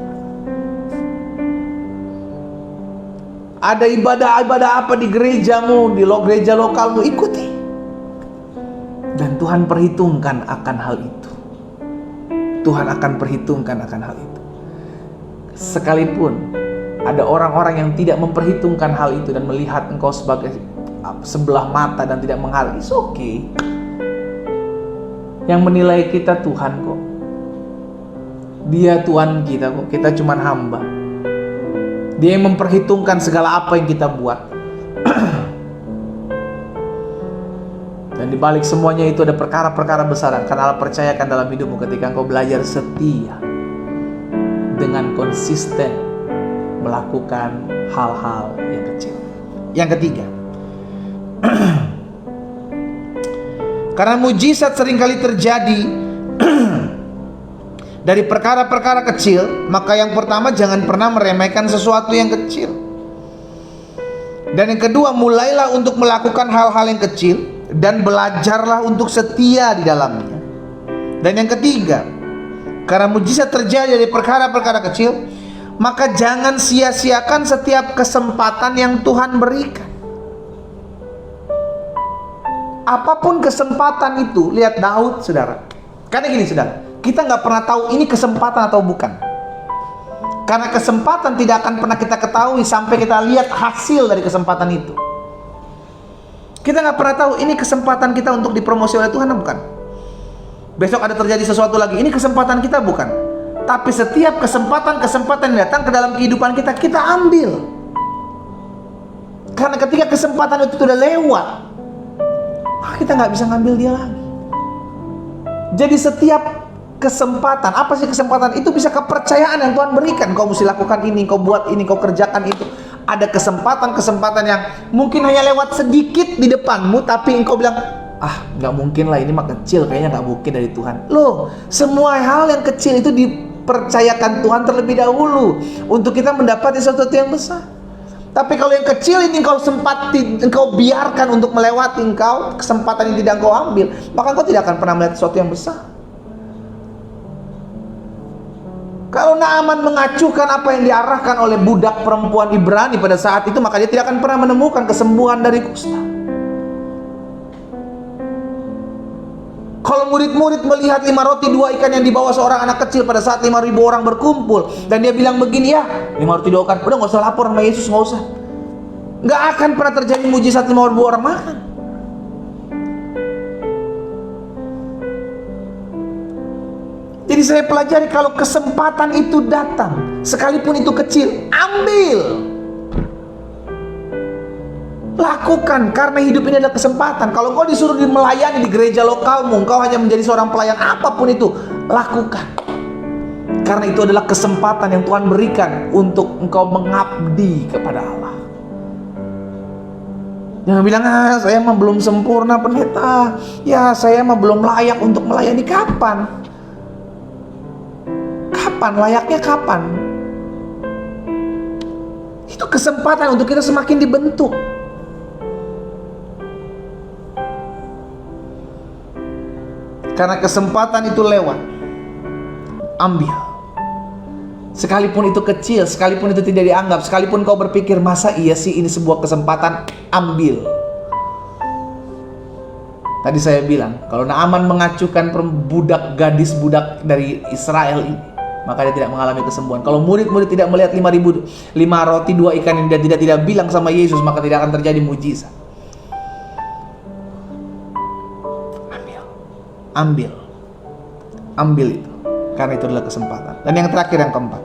Ada ibadah apa di gerejamu, di gereja lokalmu, ikuti. Dan Tuhan perhitungkan akan hal itu. Tuhan akan perhitungkan akan hal itu. Sekalipun ada orang-orang yang tidak memperhitungkan hal itu dan melihat engkau sebagai sebelah mata dan tidak menghargai, it's okay. Yang menilai kita Tuhan kok. Dia Tuhan kita kok. Kita cuma hamba. Dia yang memperhitungkan segala apa yang kita buat. Dan dibalik semuanya itu ada perkara-perkara besar yang akan Allah percayakan dalam hidupmu ketika engkau belajar setia dengan konsisten melakukan hal-hal yang kecil. Yang ketiga, karena mujizat seringkali terjadi dari perkara-perkara kecil, maka yang pertama jangan pernah meremehkan sesuatu yang kecil. Dan yang kedua, mulailah untuk melakukan hal-hal yang kecil dan belajarlah untuk setia di dalamnya. Dan yang ketiga, karena mujizat terjadi dari perkara-perkara kecil, Maka jangan sia-siakan setiap kesempatan yang Tuhan berikan. Apapun kesempatan itu, lihat Daud, saudara. Karena gini, saudara, kita nggak pernah tahu ini kesempatan atau bukan. Karena kesempatan tidak akan pernah kita ketahui sampai kita lihat hasil dari kesempatan itu. Kita nggak pernah tahu ini kesempatan kita untuk dipromosi oleh Tuhan atau bukan. Besok ada terjadi sesuatu lagi, ini kesempatan kita bukan. Tapi setiap kesempatan yang datang ke dalam kehidupan kita, kita ambil. Karena ketika kesempatan itu sudah lewat, kita nggak bisa ngambil dia lagi. Jadi setiap kesempatan, apa sih kesempatan? Itu bisa kepercayaan yang Tuhan berikan. Kau mesti lakukan ini, kau buat ini, kau kerjakan itu. Ada kesempatan-kesempatan yang mungkin hanya lewat sedikit di depanmu, tapi engkau bilang, nggak mungkin lah, ini mah kecil, kayaknya nggak mungkin dari Tuhan. Loh, semua hal yang kecil itu dipercayakan Tuhan terlebih dahulu untuk kita mendapati sesuatu yang besar. Tapi kalau yang kecil ini engkau biarkan untuk melewati engkau, kesempatan yang tidak engkau ambil, maka engkau tidak akan pernah melihat sesuatu yang besar. Kalau Naaman mengacuhkan apa yang diarahkan oleh budak perempuan Ibrani pada saat itu, maka dia tidak akan pernah menemukan kesembuhan dari kusta. Kalau murid-murid melihat 5 roti 2 ikan yang dibawa seorang anak kecil pada saat 5.000 orang berkumpul, dan dia bilang begini, ya 5 roti 2 ikan, udah gak usah lapor sama Yesus, gak usah. Gak akan pernah terjadi mujizat 5.000 orang makan. Jadi saya pelajari, kalau kesempatan itu datang, sekalipun itu kecil, ambil. Lakukan, karena hidup ini adalah kesempatan. Kalau kau disuruh melayani di gereja lokalmu, kau hanya menjadi seorang pelayan, apapun itu, lakukan. Karena itu adalah kesempatan yang Tuhan berikan untuk engkau mengabdi kepada Allah. Jangan bilang, saya mah belum sempurna pendeta, ya saya mah belum layak untuk melayani. Kapan? Kapan? Layaknya kapan? Itu kesempatan untuk kita semakin dibentuk. Karena kesempatan itu lewat, ambil. Sekalipun itu kecil, sekalipun itu tidak dianggap, sekalipun kau berpikir, masa iya sih ini sebuah kesempatan, ambil. Tadi saya bilang, kalau Naaman mengacuhkan gadis budak dari Israel ini, maka dia tidak mengalami kesembuhan. Kalau murid-murid tidak melihat 5 roti 2 ikan yang dia tidak bilang sama Yesus, maka tidak akan terjadi mujizat. Ambil itu, karena itu adalah kesempatan. Dan yang terakhir, yang keempat,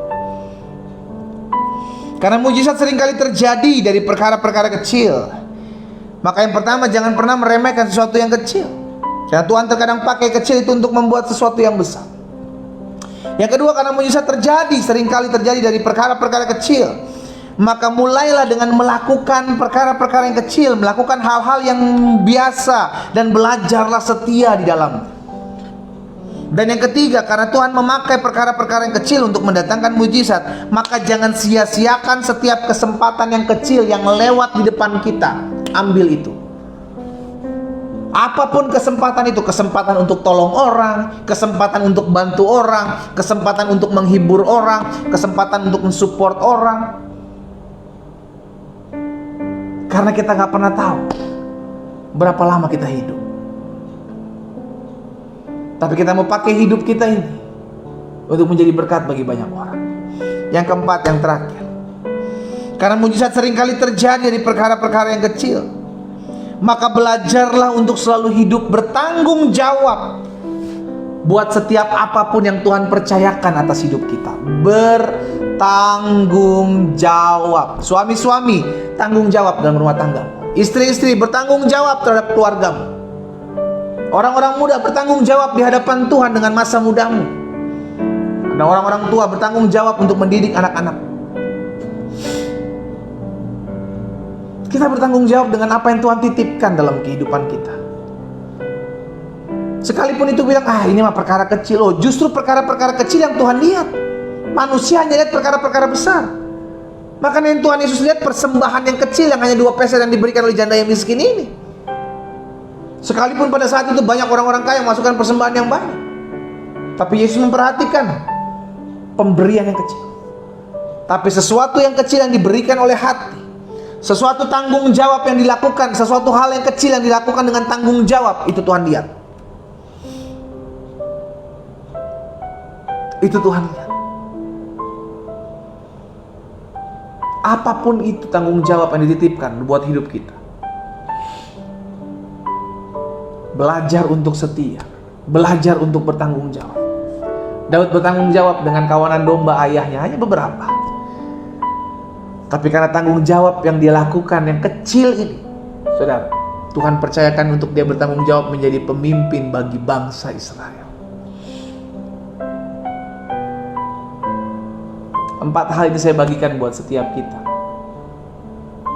karena mujizat seringkali terjadi dari perkara-perkara kecil, maka yang pertama, jangan pernah meremehkan sesuatu yang kecil. Karena Tuhan terkadang pakai kecil itu untuk membuat sesuatu yang besar. Yang kedua, karena mujizat seringkali terjadi dari perkara-perkara kecil, maka mulailah dengan melakukan perkara-perkara yang kecil, melakukan hal-hal yang biasa, dan belajarlah setia di dalamnya. Dan yang ketiga, karena Tuhan memakai perkara-perkara yang kecil untuk mendatangkan mujizat, maka jangan sia-siakan setiap kesempatan yang kecil yang lewat di depan kita. Ambil itu. Apapun kesempatan itu, kesempatan untuk tolong orang, kesempatan untuk bantu orang, kesempatan untuk menghibur orang, kesempatan untuk mensupport orang. Karena kita gak pernah tahu berapa lama kita hidup. Tapi kita mau pakai hidup kita ini untuk menjadi berkat bagi banyak orang. Yang keempat, yang terakhir, karena mujizat seringkali terjadi dari perkara-perkara yang kecil, maka belajarlah untuk selalu hidup bertanggung jawab buat setiap apapun yang Tuhan percayakan atas hidup kita. Bertanggung jawab. Suami-suami, tanggung jawab dalam rumah tangga. Istri-istri, bertanggung jawab terhadap keluargamu. Orang-orang muda, bertanggung jawab di hadapan Tuhan dengan masa mudamu. Dan orang-orang tua, bertanggung jawab untuk mendidik anak-anak. Kita bertanggung jawab dengan apa yang Tuhan titipkan dalam kehidupan kita. Sekalipun itu bilang, ini mah perkara kecil. Oh, justru perkara-perkara kecil yang Tuhan lihat. Manusia hanya lihat perkara-perkara besar. Makanya yang Tuhan Yesus lihat persembahan yang kecil, yang hanya 2 peser yang diberikan oleh janda yang miskin ini. Sekalipun pada saat itu banyak orang-orang kaya masukkan persembahan yang banyak, tapi Yesus memperhatikan pemberian yang kecil. Tapi sesuatu yang kecil yang diberikan oleh hati, sesuatu tanggung jawab yang dilakukan, sesuatu hal yang kecil yang dilakukan dengan tanggung jawab, itu Tuhan lihat. Itu Tuhan lihat. Apapun itu tanggung jawab yang dititipkan buat hidup kita. Belajar untuk setia, belajar untuk bertanggung jawab. Daud bertanggung jawab dengan kawanan domba ayahnya, hanya beberapa. Tapi karena tanggung jawab yang dia lakukan yang kecil ini, saudara, Tuhan percayakan untuk dia bertanggung jawab menjadi pemimpin bagi bangsa Israel. 4 hal ini saya bagikan buat setiap kita.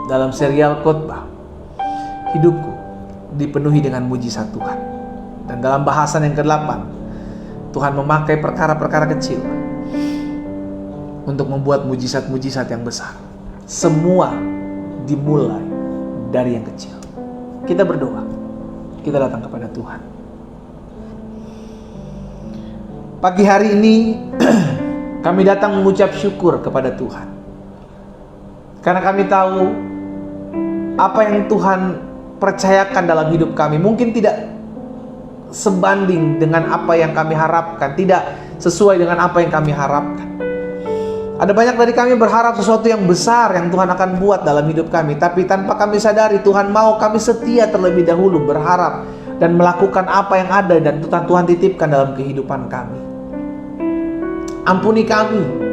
Dalam serial khotbah, hidupku dipenuhi dengan mujizat Tuhan. Dan dalam bahasan yang ke-8, Tuhan memakai perkara-perkara kecil untuk membuat mujizat-mujizat yang besar. Semua dimulai dari yang kecil. Kita berdoa, kita datang kepada Tuhan. Pagi hari ini kami datang mengucap syukur kepada Tuhan, karena kami tahu apa yang Tuhan percayakan dalam hidup kami mungkin tidak sebanding dengan apa yang kami harapkan, tidak sesuai dengan apa yang kami harapkan. Ada banyak dari kami berharap sesuatu yang besar yang Tuhan akan buat dalam hidup kami, tapi tanpa kami sadari Tuhan mau kami setia terlebih dahulu berharap dan melakukan apa yang ada dan Tuhan titipkan dalam kehidupan kami. Ampuni kami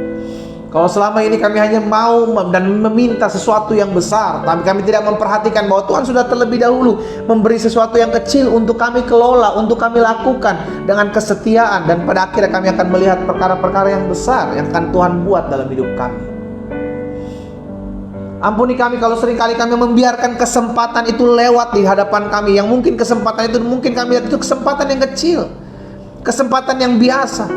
kalau selama ini kami hanya mau dan meminta sesuatu yang besar, tapi kami tidak memperhatikan bahwa Tuhan sudah terlebih dahulu memberi sesuatu yang kecil untuk kami kelola, untuk kami lakukan dengan kesetiaan, dan pada akhirnya kami akan melihat perkara-perkara yang besar yang akan Tuhan buat dalam hidup kami. Ampuni kami kalau seringkali kami membiarkan kesempatan itu lewat di hadapan kami, yang mungkin kesempatan itu mungkin kami lihat itu kesempatan yang kecil, kesempatan yang biasa,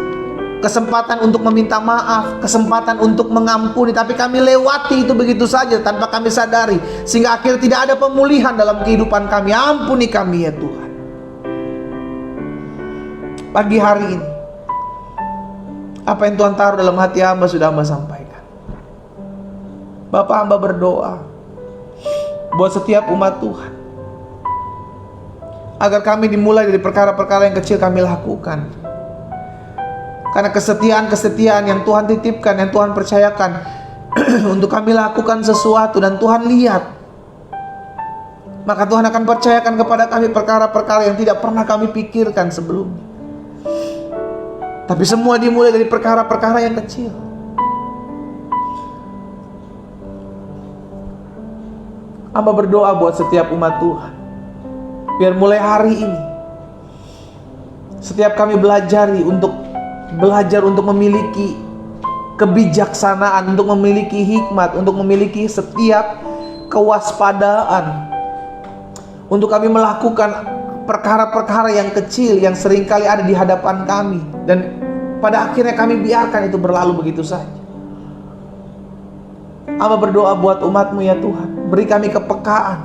kesempatan untuk meminta maaf, kesempatan untuk mengampuni, tapi kami lewati itu begitu saja tanpa kami sadari, sehingga akhirnya tidak ada pemulihan dalam kehidupan kami. Ampuni kami ya Tuhan. Pagi hari ini, apa yang Tuhan taruh dalam hati hamba sudah hamba sampaikan. Bapak, hamba berdoa buat setiap umat Tuhan, agar kami dimulai dari perkara-perkara yang kecil kami lakukan. Karena kesetiaan yang Tuhan titipkan, yang Tuhan percayakan untuk kami lakukan sesuatu dan Tuhan lihat, maka Tuhan akan percayakan kepada kami perkara-perkara yang tidak pernah kami pikirkan sebelumnya. Tapi semua dimulai dari perkara-perkara yang kecil. Hamba berdoa buat setiap umat Tuhan, biar mulai hari ini setiap kami belajar untuk memiliki kebijaksanaan, untuk memiliki hikmat, untuk memiliki setiap kewaspadaan, untuk kami melakukan perkara-perkara yang kecil yang seringkali ada di hadapan kami, dan pada akhirnya kami biarkan itu berlalu begitu saja. Hamba berdoa buat umat-Mu ya Tuhan, beri kami kepekaan,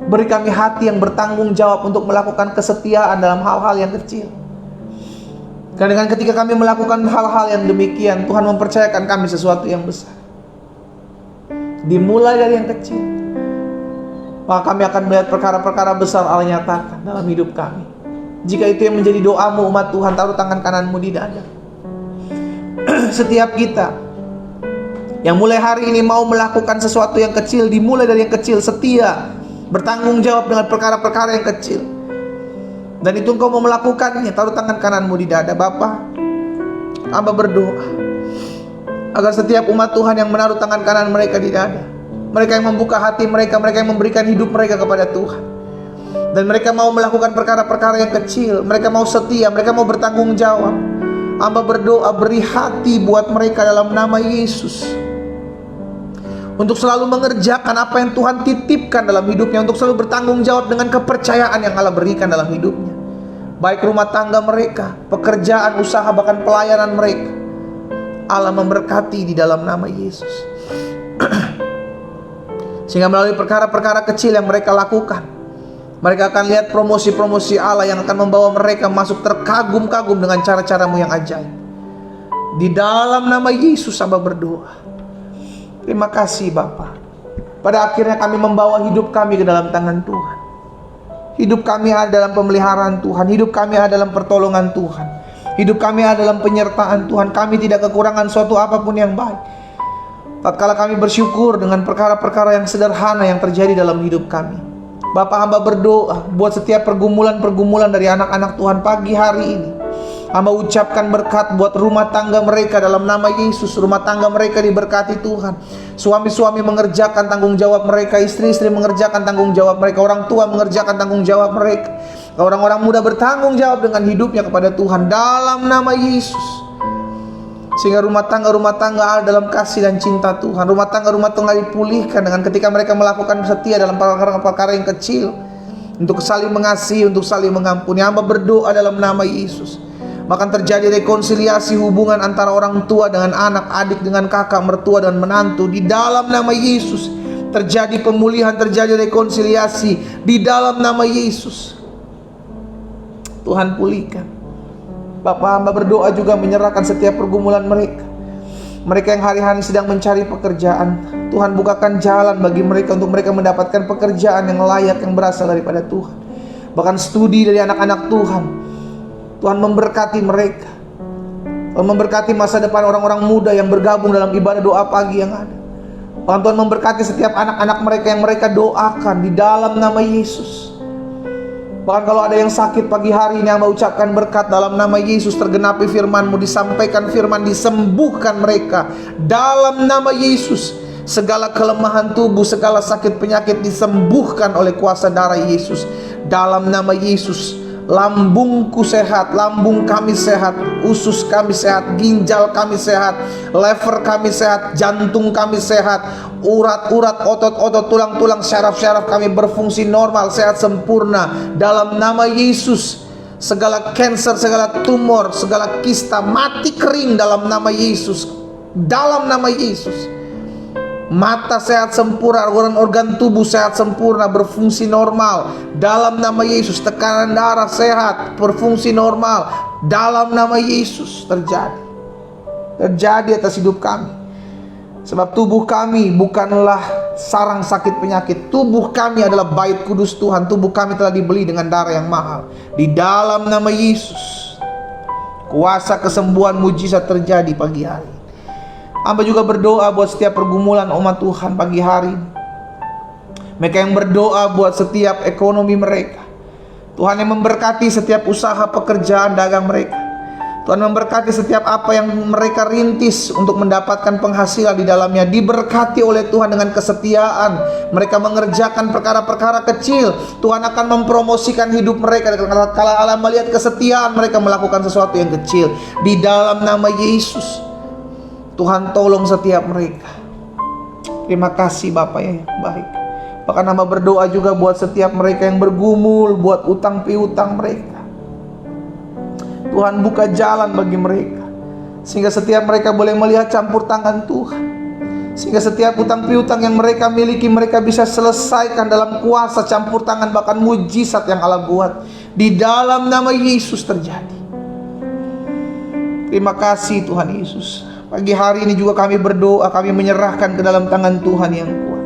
beri kami hati yang bertanggung jawab untuk melakukan kesetiaan dalam hal-hal yang kecil. Karena dengan ketika kami melakukan hal-hal yang demikian, Tuhan mempercayakan kami sesuatu yang besar. Dimulai dari yang kecil, maka kami akan melihat perkara-perkara besar Allah nyatakan dalam hidup kami. Jika itu yang menjadi doamu umat Tuhan, taruh tangan kananmu di dada. Setiap kita yang mulai hari ini mau melakukan sesuatu yang kecil, dimulai dari yang kecil, setia, bertanggung jawab dengan perkara-perkara yang kecil, dan itu engkau mau melakukannya, taruh tangan kananmu di dada. Bapa, hamba berdoa agar setiap umat Tuhan yang menaruh tangan kanan mereka di dada, mereka yang membuka hati mereka, mereka yang memberikan hidup mereka kepada Tuhan, dan mereka mau melakukan perkara-perkara yang kecil, mereka mau setia, mereka mau bertanggung jawab. Hamba berdoa, beri hati buat mereka dalam nama Yesus, untuk selalu mengerjakan apa yang Tuhan titipkan dalam hidupnya, untuk selalu bertanggung jawab dengan kepercayaan yang Allah berikan dalam hidupnya, baik rumah tangga mereka, pekerjaan, usaha, bahkan pelayanan mereka. Allah memberkati di dalam nama Yesus. Sehingga melalui perkara-perkara kecil yang mereka lakukan, mereka akan lihat promosi-promosi Allah yang akan membawa mereka masuk terkagum-kagum dengan cara-caramu yang ajaib. Di dalam nama Yesus hamba berdoa, Terima kasih Bapa. Pada akhirnya kami membawa hidup kami ke dalam tangan Tuhan. Hidup kami ada dalam pemeliharaan Tuhan. Hidup kami ada dalam pertolongan Tuhan. Hidup kami ada dalam penyertaan Tuhan. Kami tidak kekurangan suatu apapun yang baik. Tatkala kami bersyukur dengan perkara-perkara yang sederhana yang terjadi dalam hidup kami. Bapa, hamba berdoa buat setiap pergumulan-pergumulan dari anak-anak Tuhan pagi hari ini. Hamba ucapkan berkat buat rumah tangga mereka dalam nama Yesus. Rumah tangga mereka diberkati Tuhan. Suami-suami mengerjakan tanggung jawab mereka, istri-istri mengerjakan tanggung jawab mereka, orang tua mengerjakan tanggung jawab mereka. Orang-orang muda bertanggung jawab dengan hidupnya kepada Tuhan dalam nama Yesus. Sehingga rumah tangga ada dalam kasih dan cinta Tuhan. Rumah tangga dipulihkan dengan ketika mereka melakukan setia dalam perkara-perkara yang kecil, untuk saling mengasihi, untuk saling mengampuni. Hamba berdoa dalam nama Yesus, maka terjadi rekonsiliasi hubungan antara orang tua dengan anak, adik dengan kakak, mertua dan menantu. Di dalam nama Yesus terjadi pemulihan, terjadi rekonsiliasi di dalam nama Yesus. Tuhan pulihkan. Bapa, hamba berdoa juga menyerahkan setiap pergumulan mereka. Mereka yang hari-hari sedang mencari pekerjaan, Tuhan bukakan jalan bagi mereka untuk mereka mendapatkan pekerjaan yang layak, yang berasal daripada Tuhan. Bahkan studi dari anak-anak Tuhan, Tuhan memberkati mereka. Tuhan memberkati masa depan orang-orang muda yang bergabung dalam ibadah doa pagi yang ada. Tuhan memberkati setiap anak-anak mereka yang mereka doakan di dalam nama Yesus. Bahkan kalau ada yang sakit pagi hari ini, hamba ucapkan berkat dalam nama Yesus. Tergenapi firman-Mu, disampaikan firman, disembuhkan mereka dalam nama Yesus. Segala kelemahan tubuh, segala sakit penyakit disembuhkan oleh kuasa darah Yesus dalam nama Yesus. Lambungku sehat, lambung kami sehat, usus kami sehat, ginjal kami sehat, lever kami sehat, jantung kami sehat, urat-urat, otot-otot, tulang-tulang, syaraf-syaraf kami berfungsi normal, sehat sempurna dalam nama Yesus. Segala kanker, segala tumor, segala kista mati kering dalam nama Yesus. Dalam nama Yesus. Mata sehat sempurna, organ tubuh sehat sempurna, berfungsi normal dalam nama Yesus. Tekanan darah sehat, berfungsi normal dalam nama Yesus. Terjadi atas hidup kami. Sebab tubuh kami bukanlah sarang sakit penyakit. Tubuh kami adalah bait kudus Tuhan. Tubuh kami telah dibeli dengan darah yang mahal. Di dalam nama Yesus, kuasa kesembuhan mujizat terjadi pagi hari. Hamba juga berdoa buat setiap pergumulan umat Tuhan pagi hari. Mereka yang berdoa buat setiap ekonomi mereka. Tuhan yang memberkati setiap usaha pekerjaan dagang mereka. Tuhan memberkati setiap apa yang mereka rintis untuk mendapatkan penghasilan di dalamnya. Diberkati oleh Tuhan dengan kesetiaan. Mereka mengerjakan perkara-perkara kecil. Tuhan akan mempromosikan hidup mereka. Kalau Allah melihat kesetiaan mereka melakukan sesuatu yang kecil. Di dalam nama Yesus, Tuhan tolong setiap mereka. Terima kasih Bapak yang baik. Bahkan hamba berdoa juga buat setiap mereka yang bergumul, buat utang piutang mereka. Tuhan buka jalan bagi mereka, sehingga setiap mereka boleh melihat campur tangan Tuhan. Sehingga setiap utang piutang yang mereka miliki, mereka bisa selesaikan dalam kuasa campur tangan, bahkan mujizat yang Allah buat. Di dalam nama Yesus terjadi. Terima kasih Tuhan Yesus. Pagi hari ini juga kami berdoa, kami menyerahkan ke dalam tangan Tuhan yang kuat.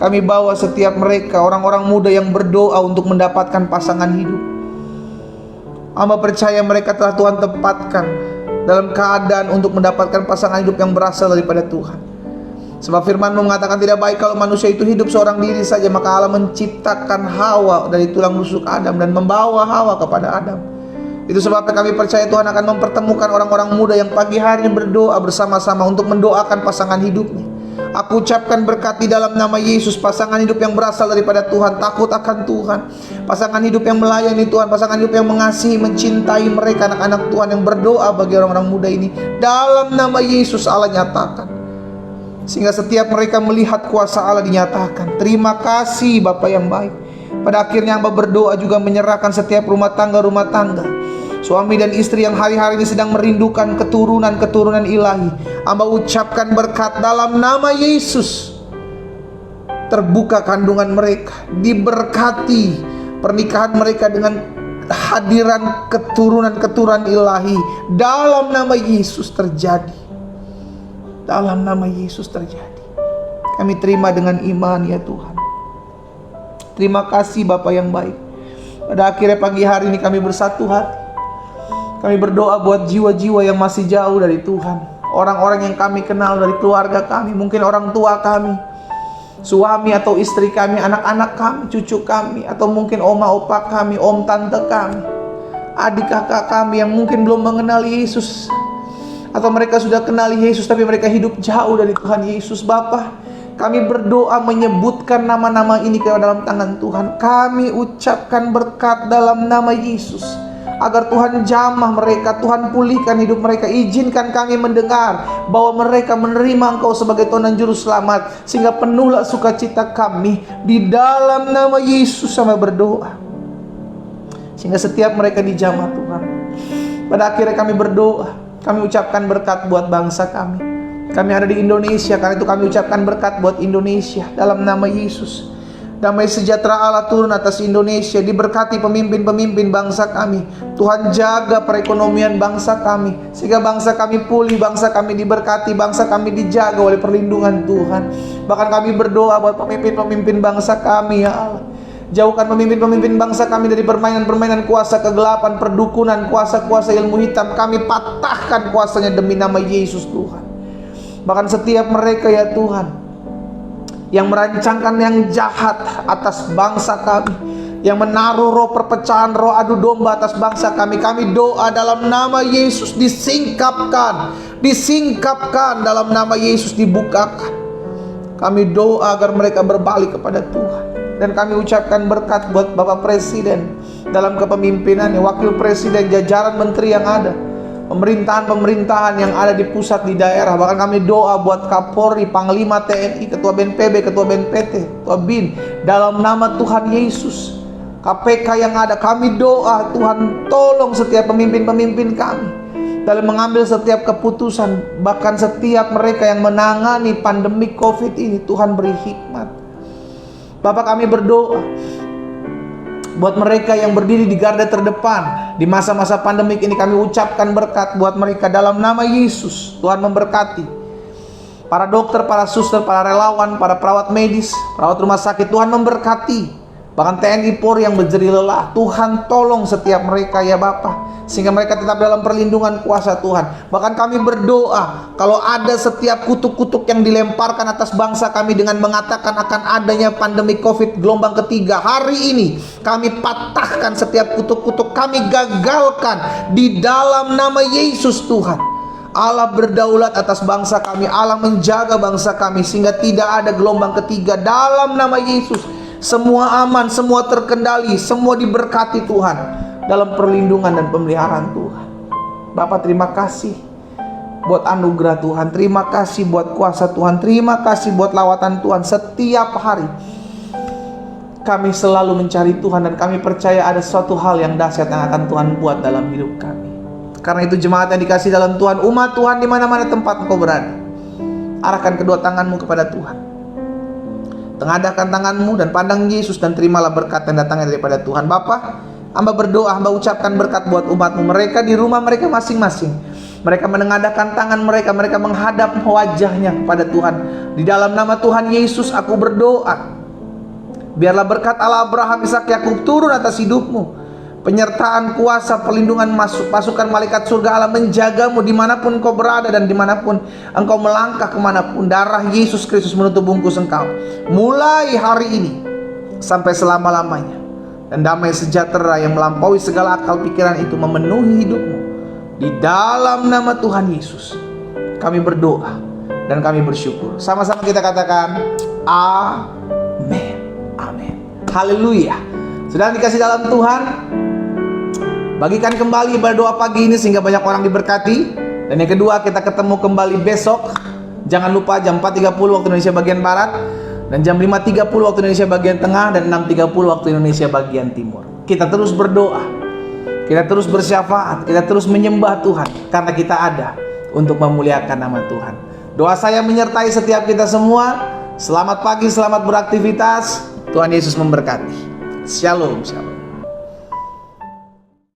Kami bawa setiap mereka, orang-orang muda yang berdoa untuk mendapatkan pasangan hidup. Hamba percaya mereka telah Tuhan tempatkan dalam keadaan untuk mendapatkan pasangan hidup yang berasal daripada Tuhan. Sebab firman-Mu mengatakan tidak baik kalau manusia itu hidup seorang diri saja. Maka Allah menciptakan Hawa dari tulang rusuk Adam dan membawa Hawa kepada Adam. Itu sebabnya kami percaya Tuhan akan mempertemukan orang-orang muda yang pagi hari ini berdoa bersama-sama untuk mendoakan pasangan hidupnya. Aku ucapkan berkat di dalam nama Yesus. Pasangan hidup yang berasal daripada Tuhan, takut akan Tuhan. Pasangan hidup yang melayani Tuhan. Pasangan hidup yang mengasihi, mencintai mereka, anak-anak Tuhan yang berdoa bagi orang-orang muda ini. Dalam nama Yesus Allah nyatakan, sehingga setiap mereka melihat kuasa Allah dinyatakan. Terima kasih Bapa yang baik. Pada akhirnya hamba berdoa juga menyerahkan setiap rumah tangga, suami dan istri yang hari-hari ini sedang merindukan keturunan ilahi. Hamba ucapkan berkat dalam nama Yesus. Terbuka kandungan mereka, diberkati pernikahan mereka dengan hadiran keturunan ilahi. Dalam nama Yesus terjadi. dalam nama Yesus terjadi. Kami terima dengan iman ya Tuhan. Terima kasih Bapa yang baik. Pada akhirnya pagi hari ini kami bersatu hati. Kami berdoa buat jiwa-jiwa yang masih jauh dari Tuhan. Orang-orang yang kami kenal dari keluarga kami, mungkin orang tua kami, suami atau istri kami, anak-anak kami, cucu kami, atau mungkin oma opa kami, om tante kami, adik kakak kami yang mungkin belum mengenal Yesus, atau mereka sudah kenal Yesus tapi mereka hidup jauh dari Tuhan Yesus. Bapa, kami berdoa menyebutkan nama-nama ini ke dalam tangan Tuhan. Kami ucapkan berkat dalam nama Yesus, agar Tuhan jamah mereka, Tuhan pulihkan hidup mereka. Izinkan kami mendengar bahwa mereka menerima Engkau sebagai Tuhan dan Juru Selamat, sehingga penuhlah sukacita kami. Di dalam nama Yesus sama berdoa, sehingga setiap mereka dijamah Tuhan. Pada akhirnya kami berdoa, kami ucapkan berkat buat bangsa kami. Kami ada di Indonesia, karena itu kami ucapkan berkat buat Indonesia dalam nama Yesus. Damai sejahtera Allah turun atas Indonesia. Diberkati pemimpin-pemimpin bangsa kami. Tuhan jaga perekonomian bangsa kami, sehingga bangsa kami pulih, bangsa kami diberkati, bangsa kami dijaga oleh perlindungan Tuhan. Bahkan kami berdoa buat pemimpin-pemimpin bangsa kami ya Allah. Jauhkan pemimpin-pemimpin bangsa kami dari permainan-permainan kuasa kegelapan, perdukunan, kuasa-kuasa ilmu hitam. Kami patahkan kuasanya demi nama Yesus Tuhan. Bahkan setiap mereka ya Tuhan yang merancangkan yang jahat atas bangsa kami, yang menaruh roh perpecahan, roh adu domba atas bangsa kami, kami doa dalam nama Yesus disingkapkan dalam nama Yesus, dibukakan. Kami doa agar mereka berbalik kepada Tuhan. Dan kami ucapkan berkat buat Bapak Presiden dalam kepemimpinannya, Wakil Presiden, jajaran menteri yang ada, pemerintahan-pemerintahan yang ada di pusat, di daerah. Bahkan kami doa buat Kapolri, Panglima TNI, Ketua BNPB, Ketua BNPT, Ketua BIN, dalam nama Tuhan Yesus. KPK yang ada, kami doa Tuhan tolong setiap pemimpin-pemimpin kami dalam mengambil setiap keputusan. Bahkan setiap mereka yang menangani pandemi COVID ini, Tuhan beri hikmat. Bapak, kami berdoa buat mereka yang berdiri di garda terdepan di masa-masa pandemik ini. Kami ucapkan berkat buat mereka dalam nama Yesus. Tuhan memberkati para dokter, para suster, para relawan, para perawat medis, perawat rumah sakit. Tuhan memberkati bahkan TNI Polri yang berjeri lelah. Tuhan tolong setiap mereka ya Bapa, sehingga mereka tetap dalam perlindungan kuasa Tuhan. Bahkan kami berdoa, kalau ada setiap kutuk-kutuk yang dilemparkan atas bangsa kami dengan mengatakan akan adanya pandemi COVID gelombang ketiga, hari ini kami patahkan setiap kutuk-kutuk, kami gagalkan di dalam nama Yesus Tuhan. Allah berdaulat atas bangsa kami, Allah menjaga bangsa kami sehingga tidak ada gelombang ketiga dalam nama Yesus. Semua aman, semua terkendali, semua diberkati Tuhan dalam perlindungan dan pemeliharaan Tuhan. Bapak, terima kasih buat anugerah Tuhan, terima kasih buat kuasa Tuhan, terima kasih buat lawatan Tuhan. Setiap hari kami selalu mencari Tuhan, dan kami percaya ada suatu hal yang dahsyat yang akan Tuhan buat dalam hidup kami. Karena itu jemaat yang dikasih dalam Tuhan, umat Tuhan di mana-mana tempat engkau berada, arahkan kedua tanganmu kepada Tuhan. Tengadahkan tanganmu dan pandang Yesus, dan terimalah berkat yang datangnya daripada Tuhan. Bapa, hamba berdoa, hamba ucapkan berkat buat umatmu. Mereka di rumah mereka masing-masing, mereka menengadahkan tangan mereka, mereka menghadap wajahnya kepada Tuhan. Di dalam nama Tuhan Yesus aku berdoa, biarlah berkat Allah Abraham, Ishak, Yakub turun atas hidupmu. Penyertaan, kuasa, perlindungan, pasukan malaikat surga Allah menjagamu dimanapun kau berada dan dimanapun engkau melangkah, kemanapun. Darah Yesus Kristus menutup bungkus engkau mulai hari ini sampai selama-lamanya. Dan damai sejahtera yang melampaui segala akal pikiran itu memenuhi hidupmu. Di dalam nama Tuhan Yesus kami berdoa dan kami bersyukur. Sama-sama kita katakan amin. Amin. Haleluya. Sudah dikasih dalam Tuhan, bagikan kembali ibadah doa pagi ini sehingga banyak orang diberkati. Dan yang kedua, kita ketemu kembali besok. Jangan lupa jam 4.30 waktu Indonesia bagian Barat, dan jam 5.30 waktu Indonesia bagian Tengah, dan 6.30 waktu Indonesia bagian Timur. Kita terus berdoa, kita terus bersyafaat, kita terus menyembah Tuhan, karena kita ada untuk memuliakan nama Tuhan. Doa saya menyertai setiap kita semua. Selamat pagi, selamat beraktivitas. Tuhan Yesus memberkati. Shalom, shalom.